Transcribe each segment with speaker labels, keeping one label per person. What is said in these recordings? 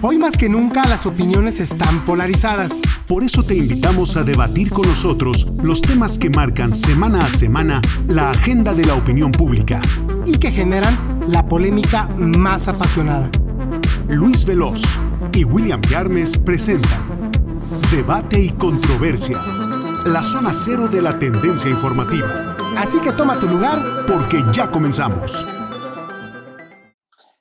Speaker 1: Hoy más que nunca las opiniones están polarizadas.
Speaker 2: Por eso te invitamos a debatir con nosotros los temas que marcan semana a semana la agenda de la opinión pública
Speaker 1: Y que generan la polémica más apasionada.
Speaker 2: Luis Veloz y William Yarmes presentan Debate y Controversia, la zona cero de la tendencia informativa.
Speaker 1: Así que toma tu lugar,
Speaker 2: porque ya comenzamos.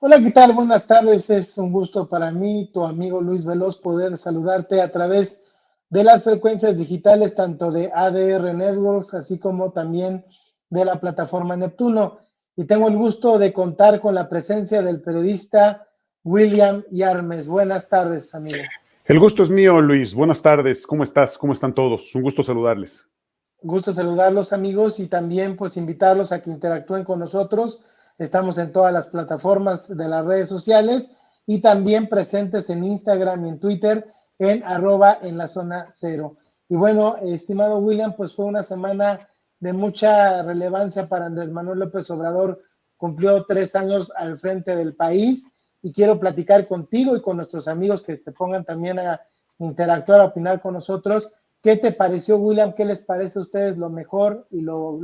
Speaker 3: Hola, ¿qué tal? Buenas tardes. Es un gusto para mí, tu amigo Luis Veloz, poder saludarte a través de las frecuencias digitales, tanto de ADR Networks, así como también de la plataforma Neptuno. Y tengo el gusto de contar con la presencia del periodista William Yarmes. Buenas tardes, amigo.
Speaker 4: El gusto es mío, Luis. Buenas tardes. ¿Cómo estás? ¿Cómo están todos? Un gusto saludarles.
Speaker 3: Gusto saludarlos, amigos, y también pues invitarlos a que interactúen con nosotros. Estamos en todas las plataformas de las redes sociales y también presentes en Instagram y en Twitter en @enlazona0. Y bueno, estimado William, pues fue una semana de mucha relevancia para Andrés Manuel López Obrador. Cumplió 3 años al frente del país y quiero platicar contigo y con nuestros amigos que se pongan también a interactuar, a opinar con nosotros. ¿Qué te pareció, William? ¿Qué les parece a ustedes lo mejor y lo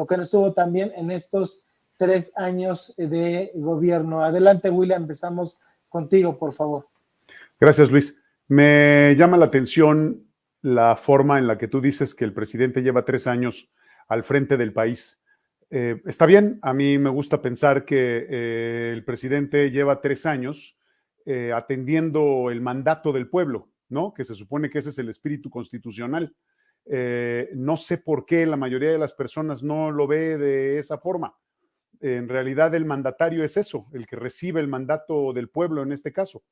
Speaker 3: que no estuvo también en estos 3 años de gobierno? Adelante, William, empezamos contigo, por favor.
Speaker 4: Gracias, Luis. Me llama la atención la forma en la que tú dices que el presidente lleva 3 años al frente del país. Está bien, a mí me gusta pensar que el presidente lleva 3 años atendiendo el mandato del pueblo, ¿no? Que se supone que ese es el espíritu constitucional. No sé por qué la mayoría de las personas no lo ve de esa forma. En realidad el mandatario es eso, el que recibe el mandato del pueblo en este caso.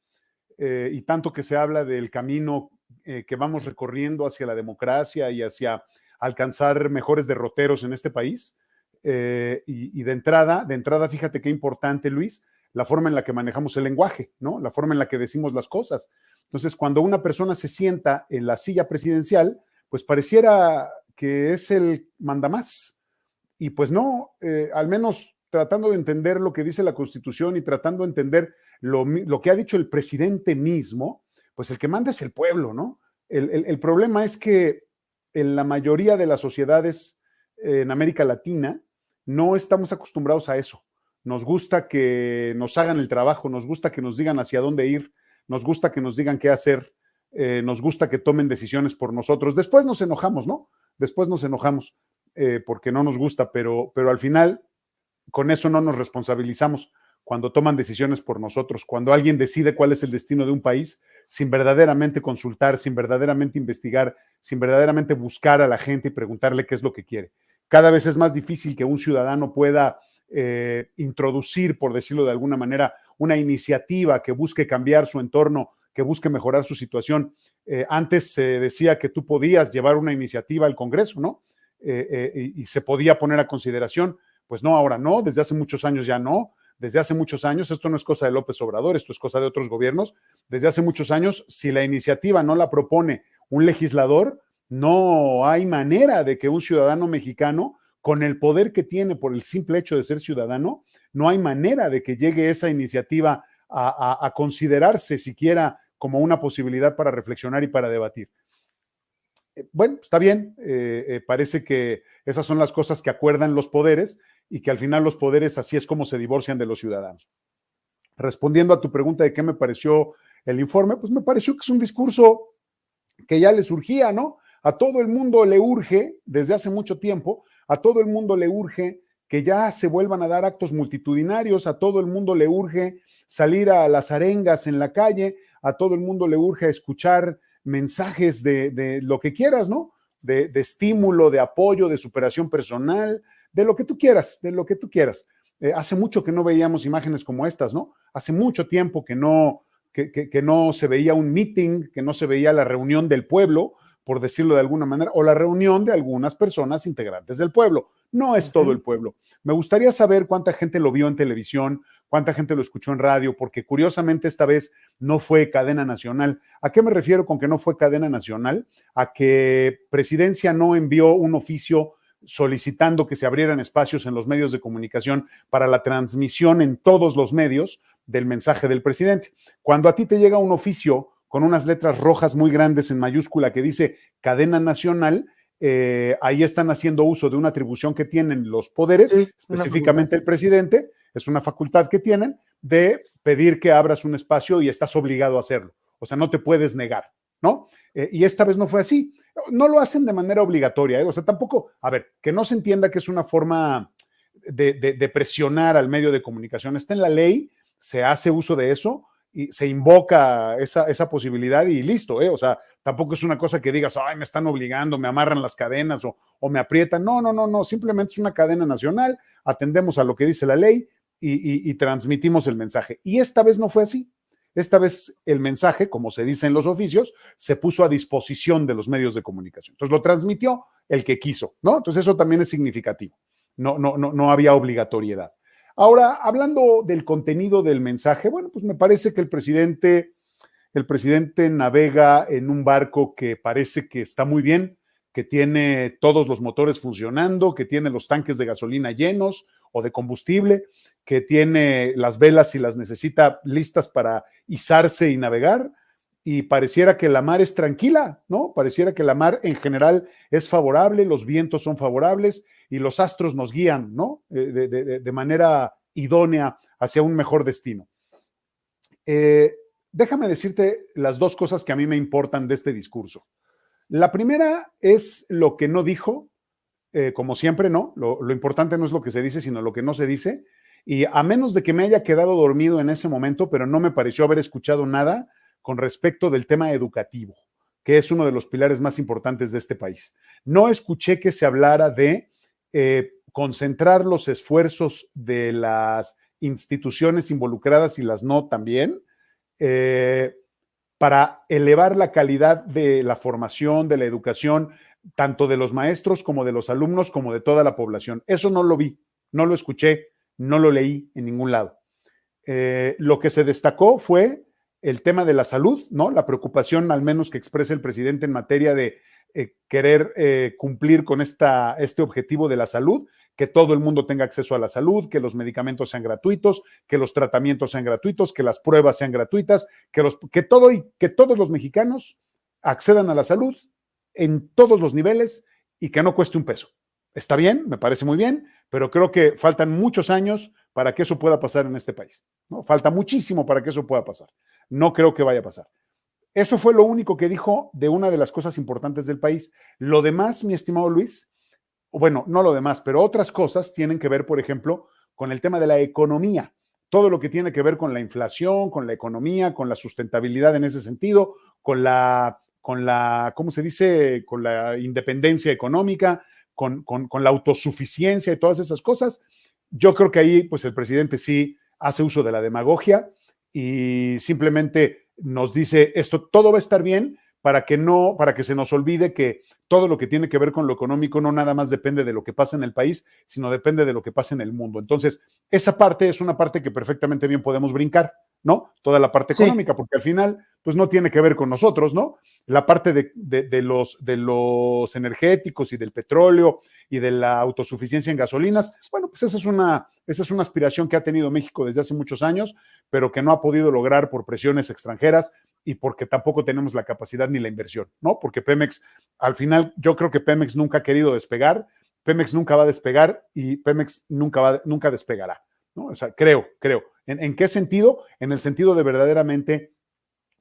Speaker 4: Y tanto que se habla del camino que vamos recorriendo hacia la democracia y hacia alcanzar mejores derroteros en este país. Y de entrada, fíjate qué importante, Luis, la forma en la que manejamos el lenguaje, ¿no? La forma en la que decimos las cosas. Entonces, cuando una persona se sienta en la silla presidencial, pues pareciera que es el mandamás. Y pues no, al menos tratando de entender lo que dice la Constitución y tratando de entender lo que ha dicho el presidente mismo, pues el que manda es el pueblo, ¿no? El problema es que en la mayoría de las sociedades en América Latina no estamos acostumbrados a eso. Nos gusta que nos hagan el trabajo, nos gusta que nos digan hacia dónde ir, nos gusta que nos digan qué hacer, nos gusta que tomen decisiones por nosotros. Después nos enojamos, ¿no? Después nos enojamos porque no nos gusta, pero al final con eso no nos responsabilizamos cuando toman decisiones por nosotros, cuando alguien decide cuál es el destino de un país sin verdaderamente consultar, sin verdaderamente investigar, sin verdaderamente buscar a la gente y preguntarle qué es lo que quiere. Cada vez es más difícil que un ciudadano pueda introducir, por decirlo de alguna manera, una iniciativa que busque cambiar su entorno, que busque mejorar su situación. Antes se decía que tú podías llevar una iniciativa al Congreso, ¿no? Y se podía poner a consideración. Pues no, ahora no, desde hace muchos años ya no. Desde hace muchos años, esto no es cosa de López Obrador, esto es cosa de otros gobiernos. Desde hace muchos años, si la iniciativa no la propone un legislador, no hay manera de que un ciudadano mexicano, con el poder que tiene por el simple hecho de ser ciudadano, no hay manera de que llegue esa iniciativa a considerarse siquiera como una posibilidad para reflexionar y para debatir. Bueno, está bien, parece que esas son las cosas que acuerdan los poderes y que al final los poderes así es como se divorcian de los ciudadanos. Respondiendo a tu pregunta de qué me pareció el informe, pues me pareció que es un discurso que ya le surgía, ¿no? A todo el mundo le urge, desde hace mucho tiempo, a todo el mundo le urge que ya se vuelvan a dar actos multitudinarios, a todo el mundo le urge salir a las arengas en la calle, a todo el mundo le urge escuchar mensajes de lo que quieras, ¿no? De estímulo, de apoyo, de superación personal, de lo que tú quieras, de lo que tú quieras. Hace mucho que no veíamos imágenes como estas, ¿no? Hace mucho tiempo que no se veía un meeting, que no se veía la reunión del pueblo, por decirlo de alguna manera, o la reunión de algunas personas integrantes del pueblo. No es todo el pueblo. Me gustaría saber cuánta gente lo vio en televisión, cuánta gente lo escuchó en radio, porque curiosamente esta vez no fue cadena nacional. ¿A qué me refiero con que no fue cadena nacional? A que Presidencia no envió un oficio solicitando que se abrieran espacios en los medios de comunicación para la transmisión en todos los medios, del mensaje del presidente. Cuando a ti te llega un oficio con unas letras rojas muy grandes en mayúscula que dice cadena nacional, ahí están haciendo uso de una atribución que tienen los poderes,
Speaker 3: Sí,
Speaker 4: específicamente el presidente, es una facultad que tienen de pedir que abras un espacio y estás obligado a hacerlo. O sea, no te puedes negar, ¿no? Y esta vez no fue así. No lo hacen de manera obligatoria, ¿eh? O sea, tampoco, a ver, que no se entienda que es una forma de presionar al medio de comunicación. Está en la ley, se hace uso de eso y se invoca esa posibilidad y listo, ¿eh? O sea, tampoco es una cosa que digas, ay, me están obligando, me amarran las cadenas o me aprietan. No, simplemente es una cadena nacional, atendemos a lo que dice la ley y transmitimos el mensaje. Y esta vez no fue así. Esta vez el mensaje, como se dice en los oficios, se puso a disposición de los medios de comunicación. Entonces lo transmitió el que quiso, ¿no? Entonces eso también es significativo. No había obligatoriedad. Ahora, hablando del contenido del mensaje, bueno, pues me parece que el presidente navega en un barco que parece que está muy bien, que tiene todos los motores funcionando, que tiene los tanques de gasolina llenos o de combustible, que tiene las velas si las necesita listas para izarse y navegar, y pareciera que la mar es tranquila, ¿no? Pareciera que la mar en general es favorable, los vientos son favorables y los astros nos guían, ¿no? De manera idónea hacia un mejor destino. Déjame decirte las dos cosas que a mí me importan de este discurso. La primera es lo que no dijo, como siempre, ¿no? Lo importante no es lo que se dice, sino lo que no se dice. Y a menos de que me haya quedado dormido en ese momento, pero no me pareció haber escuchado nada con respecto del tema educativo, que es uno de los pilares más importantes de este país. No escuché que se hablara de concentrar los esfuerzos de las instituciones involucradas y las no también, para elevar la calidad de la formación, de la educación, tanto de los maestros como de los alumnos, como de toda la población. Eso no lo vi, no lo escuché, no lo leí en ningún lado. Lo que se destacó fue el tema de la salud, ¿no? La preocupación, al menos que expresa el presidente en materia de querer cumplir con este objetivo de la salud, que todo el mundo tenga acceso a la salud, que los medicamentos sean gratuitos, que los tratamientos sean gratuitos, que las pruebas sean gratuitas, que todos los mexicanos accedan a la salud en todos los niveles y que no cueste un peso. Está bien, me parece muy bien, pero creo que faltan muchos años para que eso pueda pasar en este país, ¿no? Falta muchísimo para que eso pueda pasar. No creo que vaya a pasar. Eso fue lo único que dijo de una de las cosas importantes del país. Lo demás, mi estimado Luis, bueno, no lo demás, pero otras cosas tienen que ver, por ejemplo, con el tema de la economía. Todo lo que tiene que ver con la inflación, con la economía, con la sustentabilidad en ese sentido, con la ¿cómo se dice? Con la independencia económica, con la autosuficiencia y todas esas cosas. Yo creo que ahí, pues el presidente sí hace uso de la demagogia y simplemente nos dice esto, todo va a estar bien para que se nos olvide que todo lo que tiene que ver con lo económico no nada más depende de lo que pasa en el país, sino depende de lo que pasa en el mundo. Entonces, esa parte es una parte que perfectamente bien podemos brincar, ¿no? Toda la parte económica, porque al final, pues no tiene que ver con nosotros, ¿no? La parte de los energéticos y del petróleo y de la autosuficiencia en gasolinas, bueno, pues esa es una aspiración que ha tenido México desde hace muchos años, pero que no ha podido lograr por presiones extranjeras y porque tampoco tenemos la capacidad ni la inversión, ¿no? Porque Pemex, al final, yo creo que Pemex nunca ha querido despegar, Pemex nunca va a despegar y Pemex nunca despegará, ¿no? O sea, creo. ¿En qué sentido? En el sentido de verdaderamente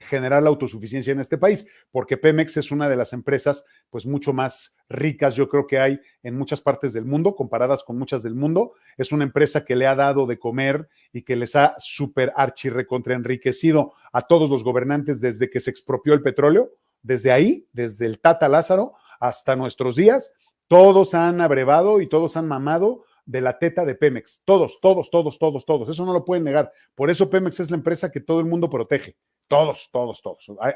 Speaker 4: generar la autosuficiencia en este país, porque Pemex es una de las empresas pues mucho más ricas, yo creo que hay en muchas partes del mundo, comparadas con muchas del mundo. Es una empresa que le ha dado de comer y que les ha súper archirrecontra enriquecido a todos los gobernantes desde que se expropió el petróleo, desde ahí, desde el Tata Lázaro hasta nuestros días, todos han abrevado y todos han mamado de la teta de Pemex, todos, eso no lo pueden negar. Por eso Pemex es la empresa que todo el mundo protege, todos.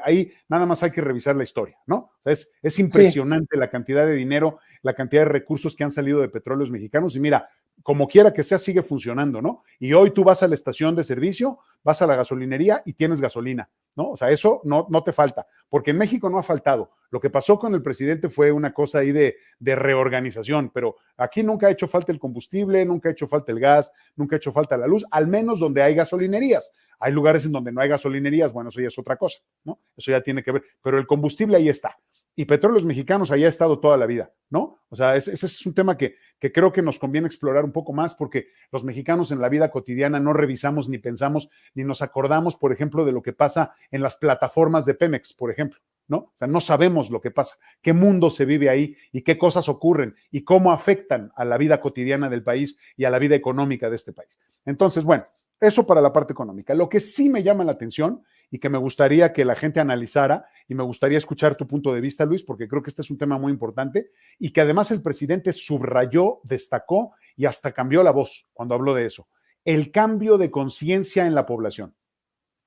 Speaker 4: Ahí nada más hay que revisar la historia, ¿no? O sea, es impresionante la cantidad de dinero, la cantidad de recursos que han salido de petróleos mexicanos y mira, como quiera que sea, sigue funcionando, ¿no? Y hoy tú vas a la estación de servicio, vas a la gasolinería y tienes gasolina, ¿no? O sea, eso no te falta, porque en México no ha faltado. Lo que pasó con el presidente fue una cosa ahí de reorganización, pero aquí nunca ha hecho falta el combustible, nunca ha hecho falta el gas, nunca ha hecho falta la luz, al menos donde hay gasolinerías. Hay lugares en donde no hay gasolinerías, bueno, eso ya es otra cosa, ¿no? Eso ya tiene que ver, pero el combustible ahí está. Y Petróleos Mexicanos ahí ha estado toda la vida, ¿no? O sea, ese es un tema que creo que nos conviene explorar un poco más, porque los mexicanos en la vida cotidiana no revisamos, ni pensamos, ni nos acordamos, por ejemplo, de lo que pasa en las plataformas de Pemex, por ejemplo, ¿no? O sea, no sabemos lo que pasa, qué mundo se vive ahí y qué cosas ocurren y cómo afectan a la vida cotidiana del país y a la vida económica de este país. Entonces, bueno, eso para la parte económica. Lo que sí me llama la atención y que me gustaría que la gente analizara, y me gustaría escuchar tu punto de vista, Luis, porque creo que este es un tema muy importante y que además el presidente subrayó, destacó y hasta cambió la voz cuando habló de eso. El cambio de conciencia en la población.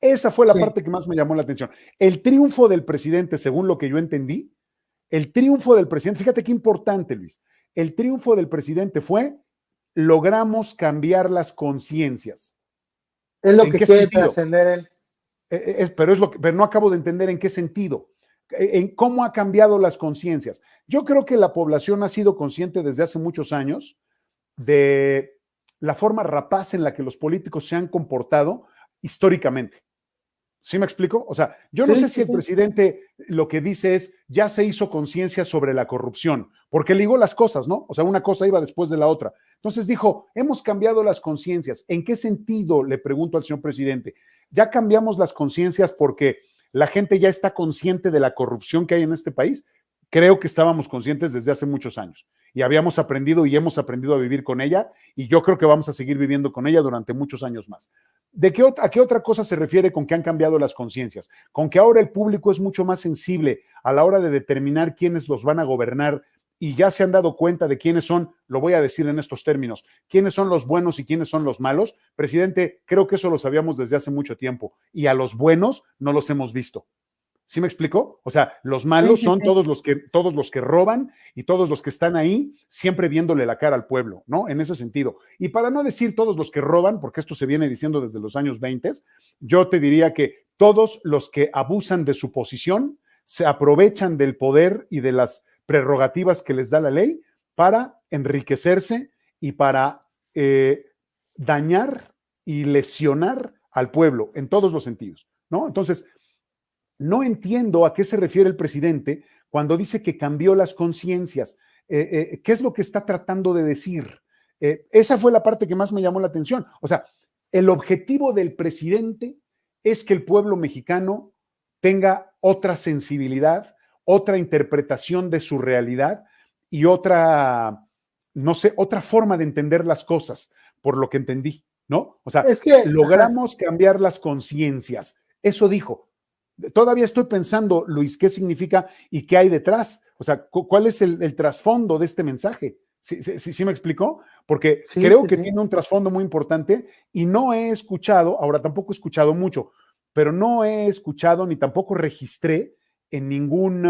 Speaker 4: Esa fue la parte que más me llamó la atención. El triunfo del presidente, según lo que yo entendí, el triunfo del presidente, fíjate qué importante, Luis, el triunfo del presidente fue: logramos cambiar las conciencias.
Speaker 3: Es lo que quiere trascender él.
Speaker 4: Pero no acabo de entender en qué sentido, en cómo ha cambiado las conciencias. Yo creo que la población ha sido consciente desde hace muchos años de la forma rapaz en la que los políticos se han comportado históricamente. ¿Sí me explico? O sea, yo no sé si el presidente lo que dice es: ya se hizo conciencia sobre la corrupción, porque ligó las cosas, ¿no? O sea, una cosa iba después de la otra. Entonces dijo: hemos cambiado las conciencias. ¿En qué sentido? Le pregunto al señor presidente. Ya cambiamos las conciencias porque la gente ya está consciente de la corrupción que hay en este país. Creo que estábamos conscientes desde hace muchos años y habíamos aprendido y hemos aprendido a vivir con ella, y yo creo que vamos a seguir viviendo con ella durante muchos años más. ¿A qué otra cosa se refiere con que han cambiado las conciencias? Con que ahora el público es mucho más sensible a la hora de determinar quiénes los van a gobernar, y ya se han dado cuenta de quiénes son, lo voy a decir en estos términos, quiénes son los buenos y quiénes son los malos. Presidente, creo que eso lo sabíamos desde hace mucho tiempo, y a los buenos no los hemos visto. ¿Sí me explicó? O sea, los malos son todos los que roban y todos los que están ahí siempre viéndole la cara al pueblo, ¿no? En ese sentido. Y para no decir todos los que roban, porque esto se viene diciendo desde los años 20, yo te diría que todos los que abusan de su posición, se aprovechan del poder y de las prerrogativas que les da la ley para enriquecerse y para dañar y lesionar al pueblo en todos los sentidos, ¿no? Entonces, no entiendo a qué se refiere el presidente cuando dice que cambió las conciencias. ¿Qué es lo que está tratando de decir? Esa fue la parte que más me llamó la atención. O sea, el objetivo del presidente es que el pueblo mexicano tenga otra sensibilidad, otra interpretación de su realidad y otra, no sé, otra forma de entender las cosas, por lo que entendí, ¿no? O sea, logramos cambiar las conciencias. Eso dijo. Todavía estoy pensando, Luis, qué significa y qué hay detrás. O sea, ¿cuál es el trasfondo de este mensaje? ¿Sí me explicó? Porque creo que tiene un trasfondo muy importante y no he escuchado, ahora tampoco he escuchado mucho, pero no he escuchado ni tampoco registré en ningún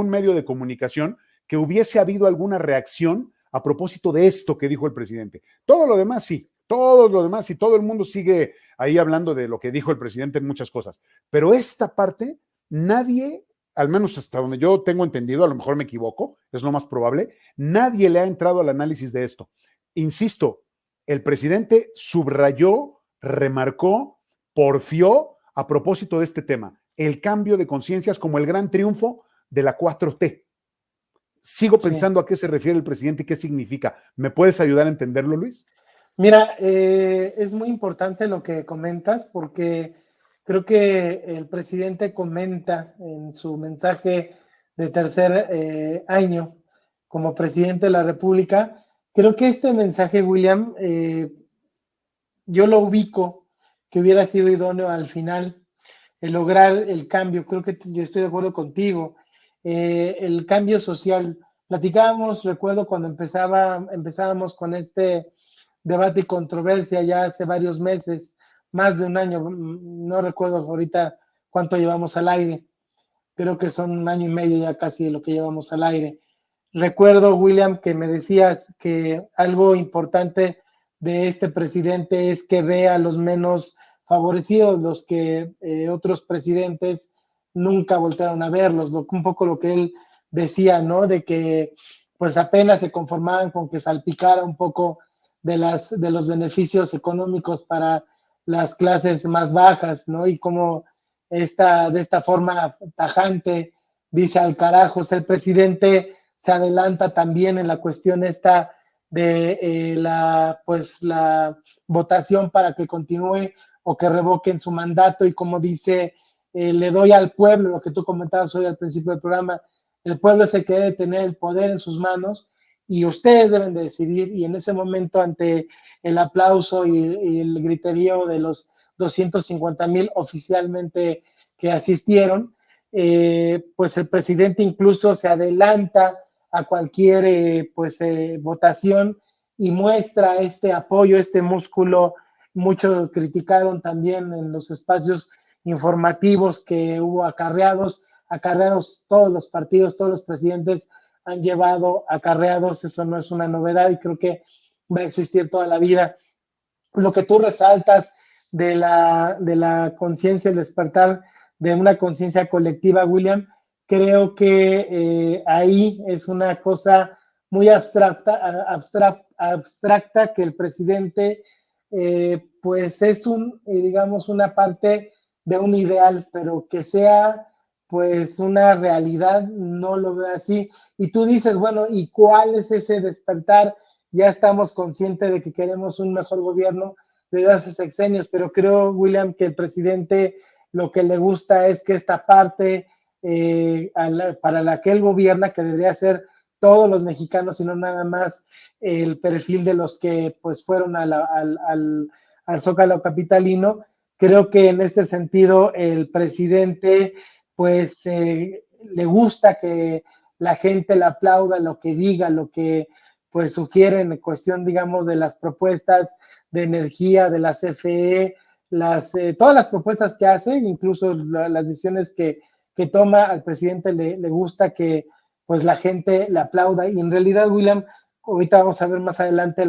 Speaker 4: medio de comunicación que hubiese habido alguna reacción a propósito de esto que dijo el presidente. Todo lo demás sí. Todo lo demás, y todo el mundo sigue ahí hablando de lo que dijo el presidente en muchas cosas. Pero esta parte, nadie, al menos hasta donde yo tengo entendido, a lo mejor me equivoco, es lo más probable, nadie le ha entrado al análisis de esto. Insisto, el presidente subrayó, remarcó, porfió a propósito de este tema, el cambio de conciencias como el gran triunfo de la 4T. Sigo pensando a qué se refiere el presidente y qué significa. ¿Me puedes ayudar a entenderlo, Luis?
Speaker 3: Mira, es muy importante lo que comentas, porque creo que el presidente comenta en su mensaje de tercer año como presidente de la República. Creo que este mensaje, William, yo lo ubico que hubiera sido idóneo al final, el lograr el cambio. Creo que yo estoy de acuerdo contigo. El cambio social. Platicábamos, recuerdo cuando empezábamos con este debate y controversia ya hace varios meses, más de un año, no recuerdo ahorita cuánto llevamos al aire, creo que son un año y medio ya casi de lo que llevamos al aire. recuerdo, William, que me decías que algo importante de este presidente es que ve a los menos favorecidos, los que otros presidentes nunca voltearon a verlos, un poco lo que él decía, ¿no? De que pues apenas se conformaban con que salpicara un poco de los beneficios económicos para las clases más bajas, ¿no? Y cómo de esta forma tajante dice al carajo, el presidente se adelanta también en la cuestión esta de la votación para que continúe o que revoquen su mandato, y como dice, le doy al pueblo, lo que tú comentabas hoy al principio del programa, el pueblo es el que debe tener el poder en sus manos y ustedes deben de decidir. Y en ese momento, ante el aplauso y el griterío de los 250,000 oficialmente que asistieron, pues el presidente incluso se adelanta a cualquier votación y muestra este apoyo, este músculo. Muchos criticaron también en los espacios informativos que hubo acarreados todos los partidos, todos los presidentes han llevado acarreados, eso no es una novedad y creo que va a existir toda la vida. Lo que tú resaltas de la conciencia, el despertar de una conciencia colectiva, William, creo que ahí es una cosa muy abstracta que el presidente pues es digamos una parte de un ideal, pero que sea pues una realidad, no lo veo así. Y tú dices, bueno, ¿y cuál es ese despertar? Ya estamos conscientes de que queremos un mejor gobierno desde hace sexenios, pero creo, William, que el presidente lo que le gusta es que esta parte para la que él gobierna, que debería ser todos los mexicanos y no nada más el perfil de los que pues fueron al Zócalo capitalino, creo que en este sentido el presidente pues le gusta que la gente le aplauda lo que diga, lo que pues sugiere en cuestión, digamos, de las propuestas de energía de la CFE, todas las propuestas que hace, incluso las decisiones que toma. Al presidente le gusta que pues la gente le aplauda, y en realidad, William, ahorita vamos a ver más adelante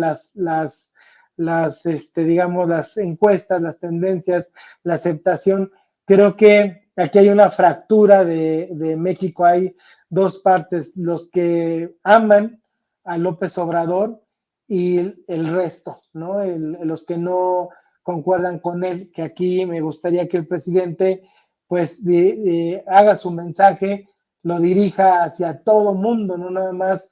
Speaker 3: digamos, las encuestas, las tendencias, la aceptación. Creo que aquí hay una fractura de México, hay dos partes, los que aman a López Obrador y el resto, ¿no? Los que no concuerdan con él, que aquí me gustaría que el presidente pues haga su mensaje, lo dirija hacia todo mundo, no nada más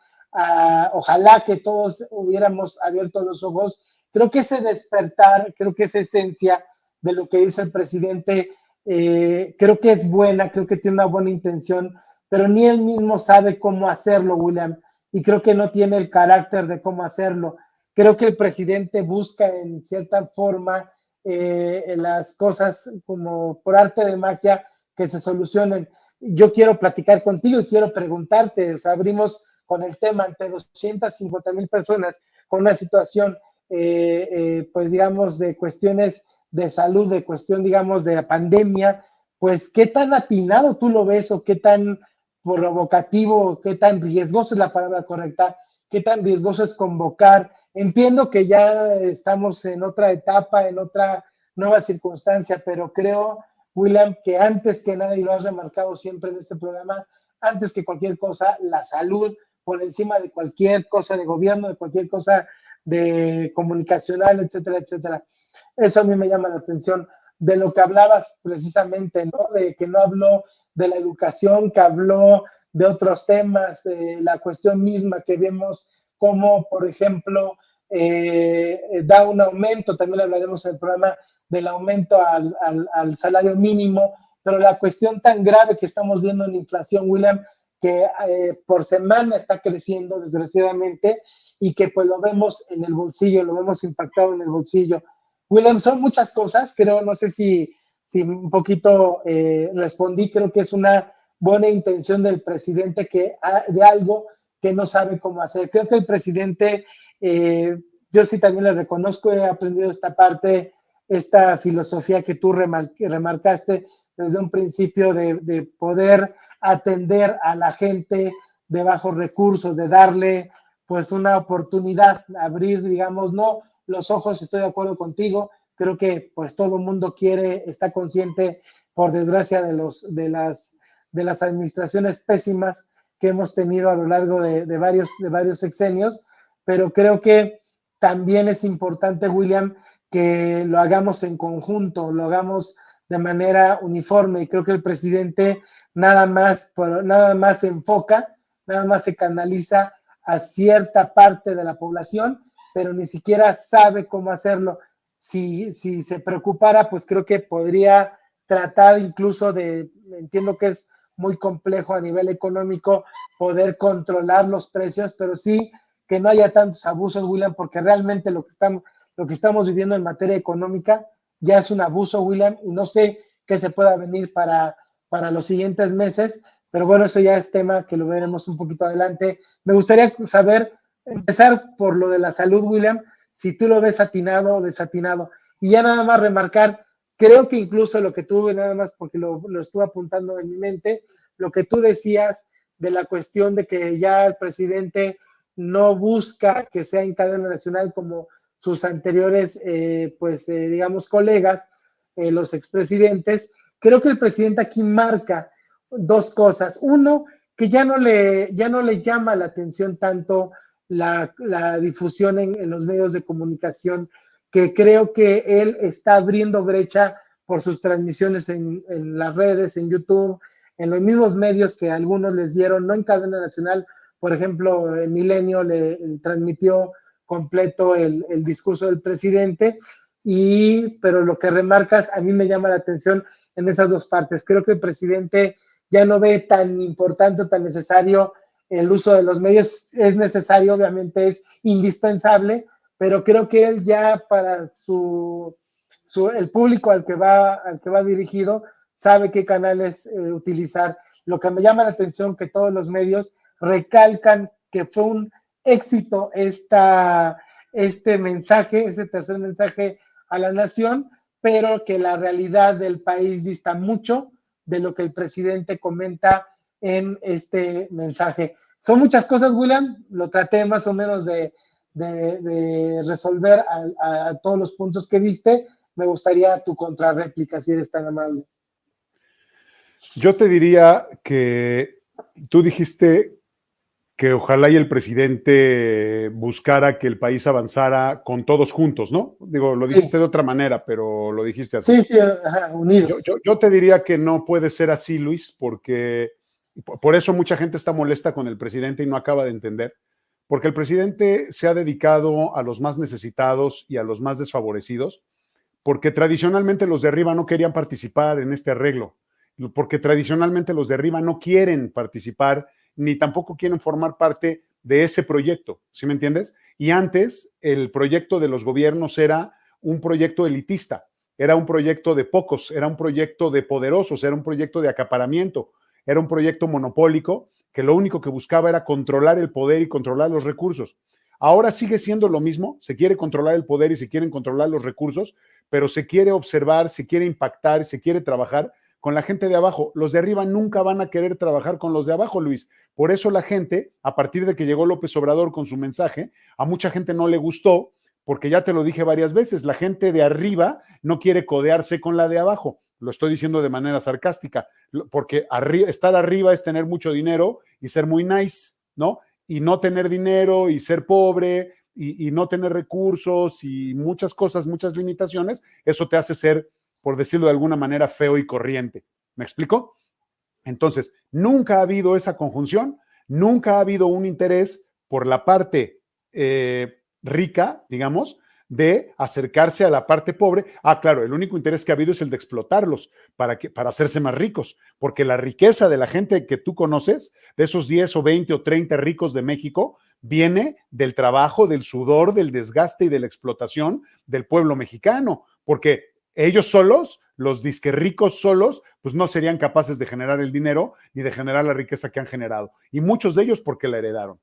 Speaker 3: ojalá que todos hubiéramos abierto los ojos. Creo que ese despertar, creo que esa esencia de lo que dice el presidente, creo que es buena, creo que tiene una buena intención, pero ni él mismo sabe cómo hacerlo, William, y creo que no tiene el carácter de cómo hacerlo. Creo que el presidente busca en cierta forma las cosas como por arte de magia que se solucionen. Yo quiero platicar contigo y quiero preguntarte, o sea, abrimos con el tema ante 250,000 personas con una situación, pues digamos, de cuestiones de salud, de cuestión, digamos, de la pandemia, pues qué tan atinado tú lo ves o qué tan provocativo, qué tan riesgoso es la palabra correcta, qué tan riesgoso es convocar. Entiendo que ya estamos en otra etapa, en otra nueva circunstancia, pero creo, William, que antes que nada, y lo has remarcado siempre en este programa, antes que cualquier cosa, la salud por encima de cualquier cosa de gobierno, de cualquier cosa de comunicacional, etcétera, etcétera. Eso a mí me llama la atención. De lo que hablabas precisamente, ¿no? De que no habló de la educación, que habló de otros temas, de la cuestión misma que vemos como, por ejemplo, da un aumento, también hablaremos en el programa del aumento al salario mínimo, pero la cuestión tan grave que estamos viendo en la inflación, William, que por semana está creciendo desgraciadamente y que pues lo vemos en el bolsillo, lo vemos impactado en el bolsillo. William, son muchas cosas, creo, no sé si un poquito respondí, creo que es una buena intención del presidente de algo que no sabe cómo hacer. Creo que el presidente, yo sí también le reconozco, he aprendido esta parte, esta filosofía que tú remarcaste desde un principio de poder atender a la gente de bajos recursos, de darle pues una oportunidad, abrir, digamos, no los ojos, estoy de acuerdo contigo, creo que pues todo el mundo quiere, está consciente, por desgracia, de las administraciones pésimas que hemos tenido a lo largo de varios sexenios, pero creo que también es importante, William, que lo hagamos en conjunto, lo hagamos de manera uniforme, y creo que el presidente nada más se enfoca, nada más se canaliza a cierta parte de la población, pero ni siquiera sabe cómo hacerlo. Si se preocupara, pues creo que podría tratar incluso entiendo que es muy complejo a nivel económico poder controlar los precios, pero sí que no haya tantos abusos, William, porque realmente lo que estamos viviendo en materia económica ya es un abuso, William, y no sé qué se pueda venir para los siguientes meses, pero bueno, eso ya es tema que lo veremos un poquito adelante. Me gustaría saber, empezar por lo de la salud, William, si tú lo ves atinado o desatinado, y ya nada más remarcar, creo que incluso lo que tuve, nada más porque lo estuve apuntando en mi mente, lo que tú decías de la cuestión de que ya el presidente no busca que sea en cadena nacional como sus anteriores, digamos, colegas, los expresidentes. Creo que el presidente aquí marca dos cosas. Uno, que ya no le llama la atención tanto la difusión en los medios de comunicación, que creo que él está abriendo brecha por sus transmisiones en las redes, en YouTube, en los mismos medios que algunos les dieron, no en cadena nacional. Por ejemplo, Milenio le transmitió completo el discurso del presidente, pero lo que remarcas a mí me llama la atención en esas dos partes. Creo que el presidente ya no ve tan importante, tan necesario el uso de los medios. Es necesario, obviamente es indispensable, pero creo que él ya para el público al que va dirigido sabe qué canales utilizar. Lo que me llama la atención que todos los medios recalcan que fue un éxito este mensaje, ese tercer mensaje a la nación, pero que la realidad del país dista mucho de lo que el presidente comenta en este mensaje. Son muchas cosas, William, lo traté más o menos de resolver a todos los puntos que viste. Me gustaría tu contrarréplica, si eres tan amable.
Speaker 4: Yo te diría que tú dijiste que ojalá y el presidente buscara que el país avanzara con todos juntos, ¿no? Digo, lo dijiste de otra manera, pero lo dijiste así.
Speaker 3: Sí, unidos.
Speaker 4: Yo te diría que no puede ser así, Luis, porque por eso mucha gente está molesta con el presidente y no acaba de entender, porque el presidente se ha dedicado a los más necesitados y a los más desfavorecidos, porque tradicionalmente los de arriba no querían participar en este arreglo, porque tradicionalmente los de arriba no quieren participar ni tampoco quieren formar parte de ese proyecto, ¿sí me entiendes? Y antes el proyecto de los gobiernos era un proyecto elitista, era un proyecto de pocos, era un proyecto de poderosos, era un proyecto de acaparamiento, era un proyecto monopólico que lo único que buscaba era controlar el poder y controlar los recursos. Ahora sigue siendo lo mismo, se quiere controlar el poder y se quieren controlar los recursos, pero se quiere observar, se quiere impactar, se quiere trabajar con la gente de abajo. Los de arriba nunca van a querer trabajar con los de abajo, Luis. Por eso la gente, a partir de que llegó López Obrador con su mensaje, a mucha gente no le gustó, porque ya te lo dije varias veces, la gente de arriba no quiere codearse con la de abajo. Lo estoy diciendo de manera sarcástica, porque estar arriba es tener mucho dinero y ser muy nice, ¿no? Y no tener dinero y ser pobre y no tener recursos y muchas cosas, muchas limitaciones, eso te hace ser, por decirlo de alguna manera, feo y corriente. ¿Me explico? Entonces, nunca ha habido esa conjunción, nunca ha habido un interés por la parte rica, digamos, de acercarse a la parte pobre. Claro, el único interés que ha habido es el de explotarlos para hacerse más ricos, porque la riqueza de la gente que tú conoces, de esos 10 o 20 o 30 ricos de México, viene del trabajo, del sudor, del desgaste y de la explotación del pueblo mexicano, porque ellos solos, los disque ricos solos, pues no serían capaces de generar el dinero ni de generar la riqueza que han generado. Y muchos de ellos porque la heredaron.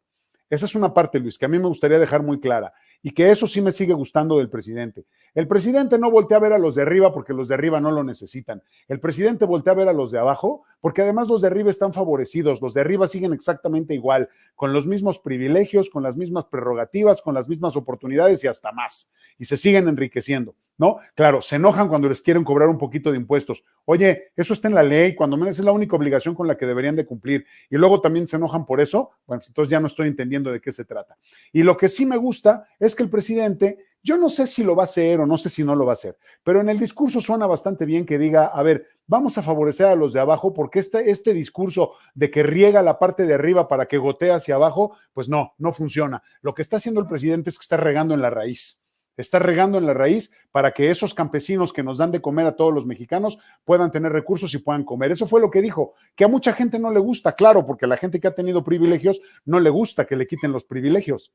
Speaker 4: Esa es una parte, Luis, que a mí me gustaría dejar muy clara. y que eso sí me sigue gustando del presidente. El presidente no voltea a ver a los de arriba porque los de arriba no lo necesitan. El presidente voltea a ver a los de abajo porque además los de arriba están favorecidos, los de arriba siguen exactamente igual, con los mismos privilegios, con las mismas prerrogativas, con las mismas oportunidades y hasta más. Y se siguen enriqueciendo, ¿no? Claro, se enojan cuando les quieren cobrar un poquito de impuestos. Oye, eso está en la ley, cuando menos es la única obligación con la que deberían de cumplir. Y luego también se enojan por eso. Bueno, entonces ya no estoy entendiendo de qué se trata. Y lo que sí me gusta es que el presidente, yo no sé si lo va a hacer o no sé si no lo va a hacer, pero en el discurso suena bastante bien que diga, a ver, vamos a favorecer a los de abajo porque este discurso de que riega la parte de arriba para que gotee hacia abajo, pues no funciona. Lo que está haciendo el presidente es que está regando en la raíz. Está regando en la raíz para que esos campesinos que nos dan de comer a todos los mexicanos puedan tener recursos y puedan comer. Eso fue lo que dijo, que a mucha gente no le gusta, claro, porque a la gente que ha tenido privilegios no le gusta que le quiten los privilegios.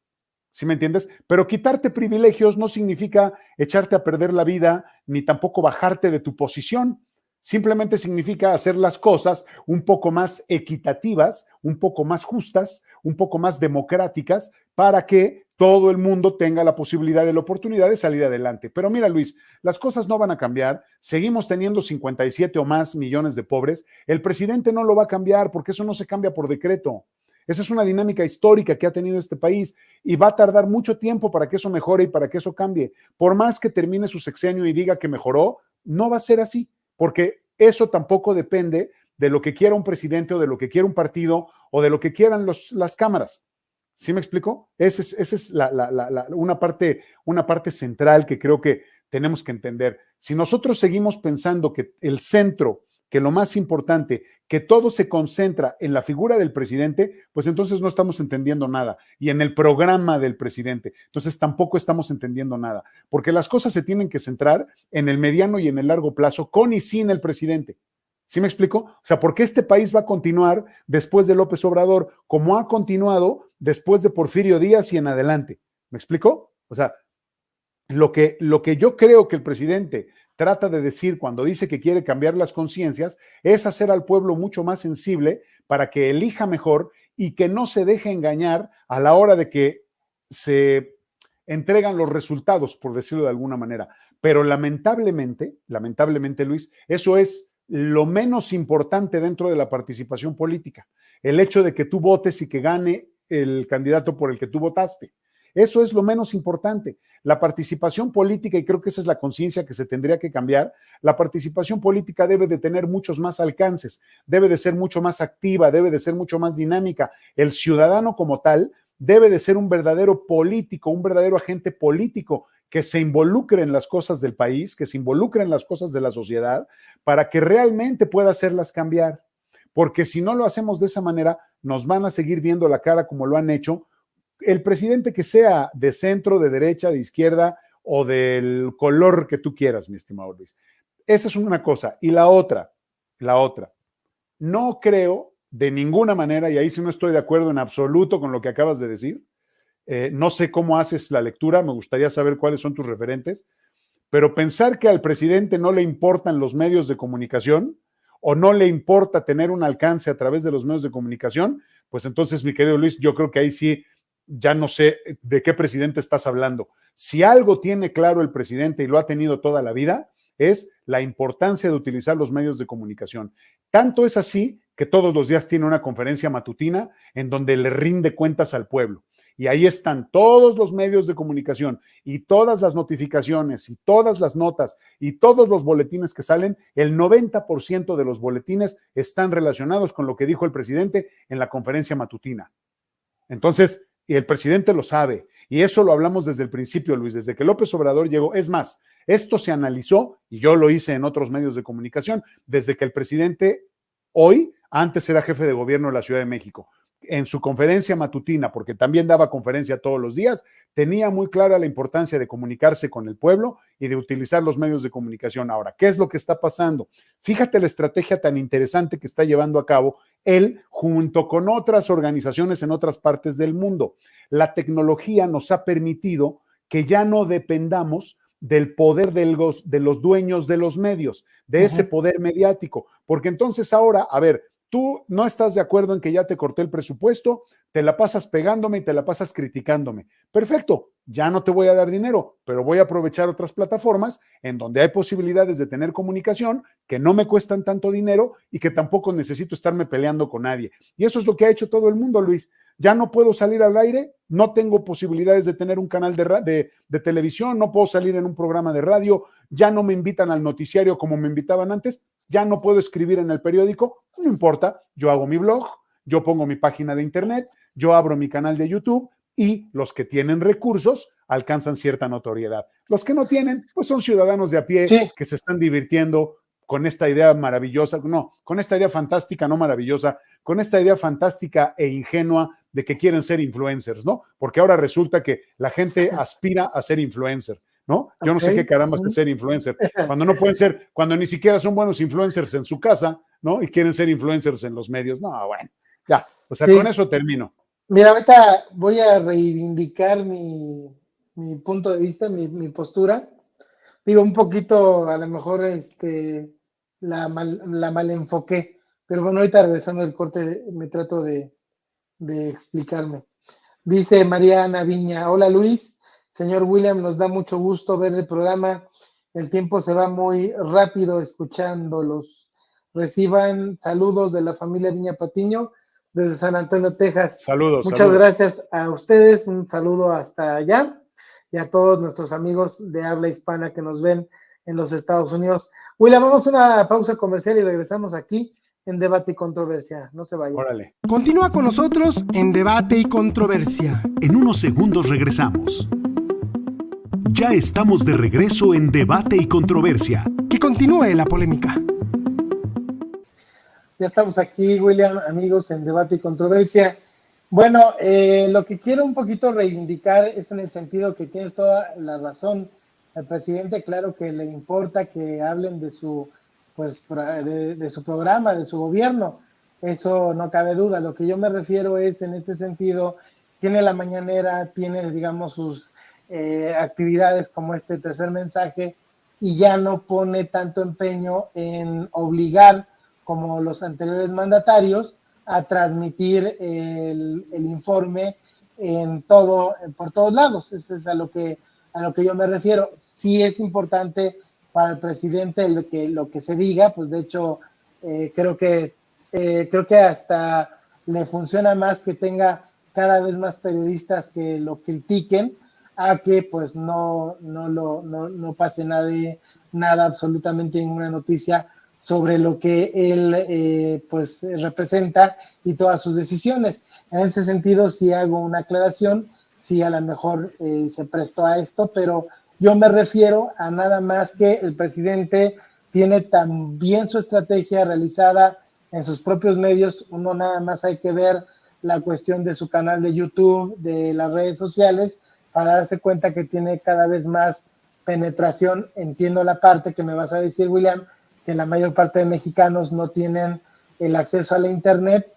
Speaker 4: ¿Sí me entiendes? Pero quitarte privilegios no significa echarte a perder la vida, ni tampoco bajarte de tu posición. Simplemente significa hacer las cosas un poco más equitativas, un poco más justas, un poco más democráticas, para que todo el mundo tenga la posibilidad y la oportunidad de salir adelante. Pero mira, Luis, las cosas no van a cambiar. Seguimos teniendo 57 o más millones de pobres. El presidente no lo va a cambiar porque eso no se cambia por decreto. Esa es una dinámica histórica que ha tenido este país y va a tardar mucho tiempo para que eso mejore y para que eso cambie. Por más que termine su sexenio y diga que mejoró, no va a ser así, porque eso tampoco depende de lo que quiera un presidente o de lo que quiera un partido o de lo que quieran las cámaras. ¿Sí me explico? Esa es una parte central que creo que tenemos que entender. Si nosotros seguimos pensando que el centro, que lo más importante, que todo se concentra en la figura del presidente, pues entonces no estamos entendiendo nada. Y en el programa del presidente, entonces tampoco estamos entendiendo nada. Porque las cosas se tienen que centrar en el mediano y en el largo plazo, con y sin el presidente. ¿Sí me explico? O sea, porque este país va a continuar después de López Obrador, como ha continuado después de Porfirio Díaz y en adelante. ¿Me explico? O sea, lo que yo creo que el presidente trata de decir cuando dice que quiere cambiar las conciencias es hacer al pueblo mucho más sensible para que elija mejor y que no se deje engañar a la hora de que se entregan los resultados, por decirlo de alguna manera. Pero lamentablemente, Luis, eso es lo menos importante dentro de la participación política. El hecho de que tú votes y que gane el candidato por el que tú votaste. Eso es lo menos importante. La participación política, y creo que esa es la conciencia que se tendría que cambiar, la participación política debe de tener muchos más alcances, debe de ser mucho más activa, debe de ser mucho más dinámica. El ciudadano como tal debe de ser un verdadero político, un verdadero agente político que se involucre en las cosas del país, que se involucre en las cosas de la sociedad, para que realmente pueda hacerlas cambiar. Porque si no lo hacemos de esa manera, nos van a seguir viendo la cara como lo han hecho. El presidente que sea de centro, de derecha, de izquierda o del color que tú quieras, mi estimado Luis. Esa es una cosa. Y la otra, no creo de ninguna manera, y ahí sí no estoy de acuerdo en absoluto con lo que acabas de decir, no sé cómo haces la lectura, me gustaría saber cuáles son tus referentes, pero pensar que al presidente no le importan los medios de comunicación o no le importa tener un alcance a través de los medios de comunicación, pues entonces, mi querido Luis, yo creo que ahí sí ya no sé de qué presidente estás hablando. Si algo tiene claro el presidente y lo ha tenido toda la vida, es la importancia de utilizar los medios de comunicación. Tanto es así que todos los días tiene una conferencia matutina en donde le rinde cuentas al pueblo. Y ahí están todos los medios de comunicación y todas las notificaciones y todas las notas y todos los boletines que salen. El 90% de los boletines están relacionados con lo que dijo el presidente en la conferencia matutina. Entonces, y el presidente lo sabe, y eso lo hablamos desde el principio, Luis, desde que López Obrador llegó. Es más, esto se analizó, y yo lo hice en otros medios de comunicación, desde que el presidente hoy, antes era jefe de gobierno de la Ciudad de México, en su conferencia matutina, porque también daba conferencia todos los días, tenía muy clara la importancia de comunicarse con el pueblo y de utilizar los medios de comunicación. Ahora, ¿qué es lo que está pasando? Fíjate la estrategia tan interesante que está llevando a cabo él junto con otras organizaciones en otras partes del mundo. La tecnología nos ha permitido que ya no dependamos del poder de los dueños de los medios, de ese poder mediático, porque entonces ahora, a ver, tú no estás de acuerdo en que ya te corté el presupuesto, te la pasas pegándome y te la pasas criticándome. Perfecto, ya no te voy a dar dinero, pero voy a aprovechar otras plataformas en donde hay posibilidades de tener comunicación que no me cuestan tanto dinero y que tampoco necesito estarme peleando con nadie. Y eso es lo que ha hecho todo el mundo, Luis. Ya no puedo salir al aire, no tengo posibilidades de tener un canal de televisión, no puedo salir en un programa de radio, ya no me invitan al noticiario como me invitaban antes, ya no puedo escribir en el periódico, no importa, yo hago mi blog, yo pongo mi página de internet, yo abro mi canal de YouTube y los que tienen recursos alcanzan cierta notoriedad. Los que no tienen, pues son ciudadanos de a pie
Speaker 3: Sí.
Speaker 4: que se están divirtiendo con esta idea maravillosa, no, con esta idea fantástica, no maravillosa, con esta idea fantástica e ingenua de que quieren ser influencers, ¿no? Porque ahora resulta que la gente aspira a ser influencer, ¿no? Yo no sé qué caramba es ser influencer, cuando no pueden ser, cuando ni siquiera son buenos influencers en su casa, ¿no? Y quieren ser influencers en los medios. No, bueno, ya, o sea,
Speaker 3: Sí.
Speaker 4: con eso termino.
Speaker 3: Mira, ahorita voy a reivindicar mi punto de vista, mi postura. Digo, un poquito, a lo mejor, la mal enfoqué, pero bueno, ahorita regresando del corte, me trato de explicarme. Dice María Ana Viña, hola Luis, señor William, nos da mucho gusto ver el programa, el tiempo se va muy rápido escuchándolos. Reciban saludos de la familia Viña Patiño desde San Antonio, Texas.
Speaker 4: Saludos.
Speaker 3: Muchas
Speaker 4: saludos.
Speaker 3: gracias a ustedes, un saludo hasta allá y a todos nuestros amigos de habla hispana que nos ven en los Estados Unidos. William, vamos a una pausa comercial y regresamos aquí en Debate y Controversia. No se vayan.
Speaker 4: Órale.
Speaker 1: Continúa con nosotros en Debate y Controversia.
Speaker 2: En unos segundos regresamos. Ya estamos de regreso en Debate y Controversia.
Speaker 1: Que continúe la polémica.
Speaker 3: Ya estamos aquí, William, amigos, en Debate y Controversia. Bueno, lo que quiero un poquito reivindicar es en el sentido que tienes toda la razón. Al presidente, claro que le importa que hablen de su, pues, de su programa, de su gobierno. Eso no cabe duda. Lo que yo me refiero es, en este sentido, tiene la mañanera, tiene, digamos, sus actividades como este tercer mensaje y ya no pone tanto empeño en obligar, como los anteriores mandatarios, a transmitir el informe por todos lados. Eso es a lo que yo me refiero. Sí es importante para el presidente lo que se diga, pues de hecho creo que hasta le funciona más que tenga cada vez más periodistas que lo critiquen a que pues no pase nada absolutamente ninguna noticia sobre lo que él pues representa y todas sus decisiones. En ese sentido sí hago una aclaración, sí a lo mejor se prestó a esto, pero yo me refiero a nada más que el presidente tiene también su estrategia realizada en sus propios medios. Uno nada más hay que ver la cuestión de su canal de YouTube, de las redes sociales, para darse cuenta que tiene cada vez más penetración. Entiendo la parte que me vas a decir, William, que la mayor parte de mexicanos no tienen el acceso al internet,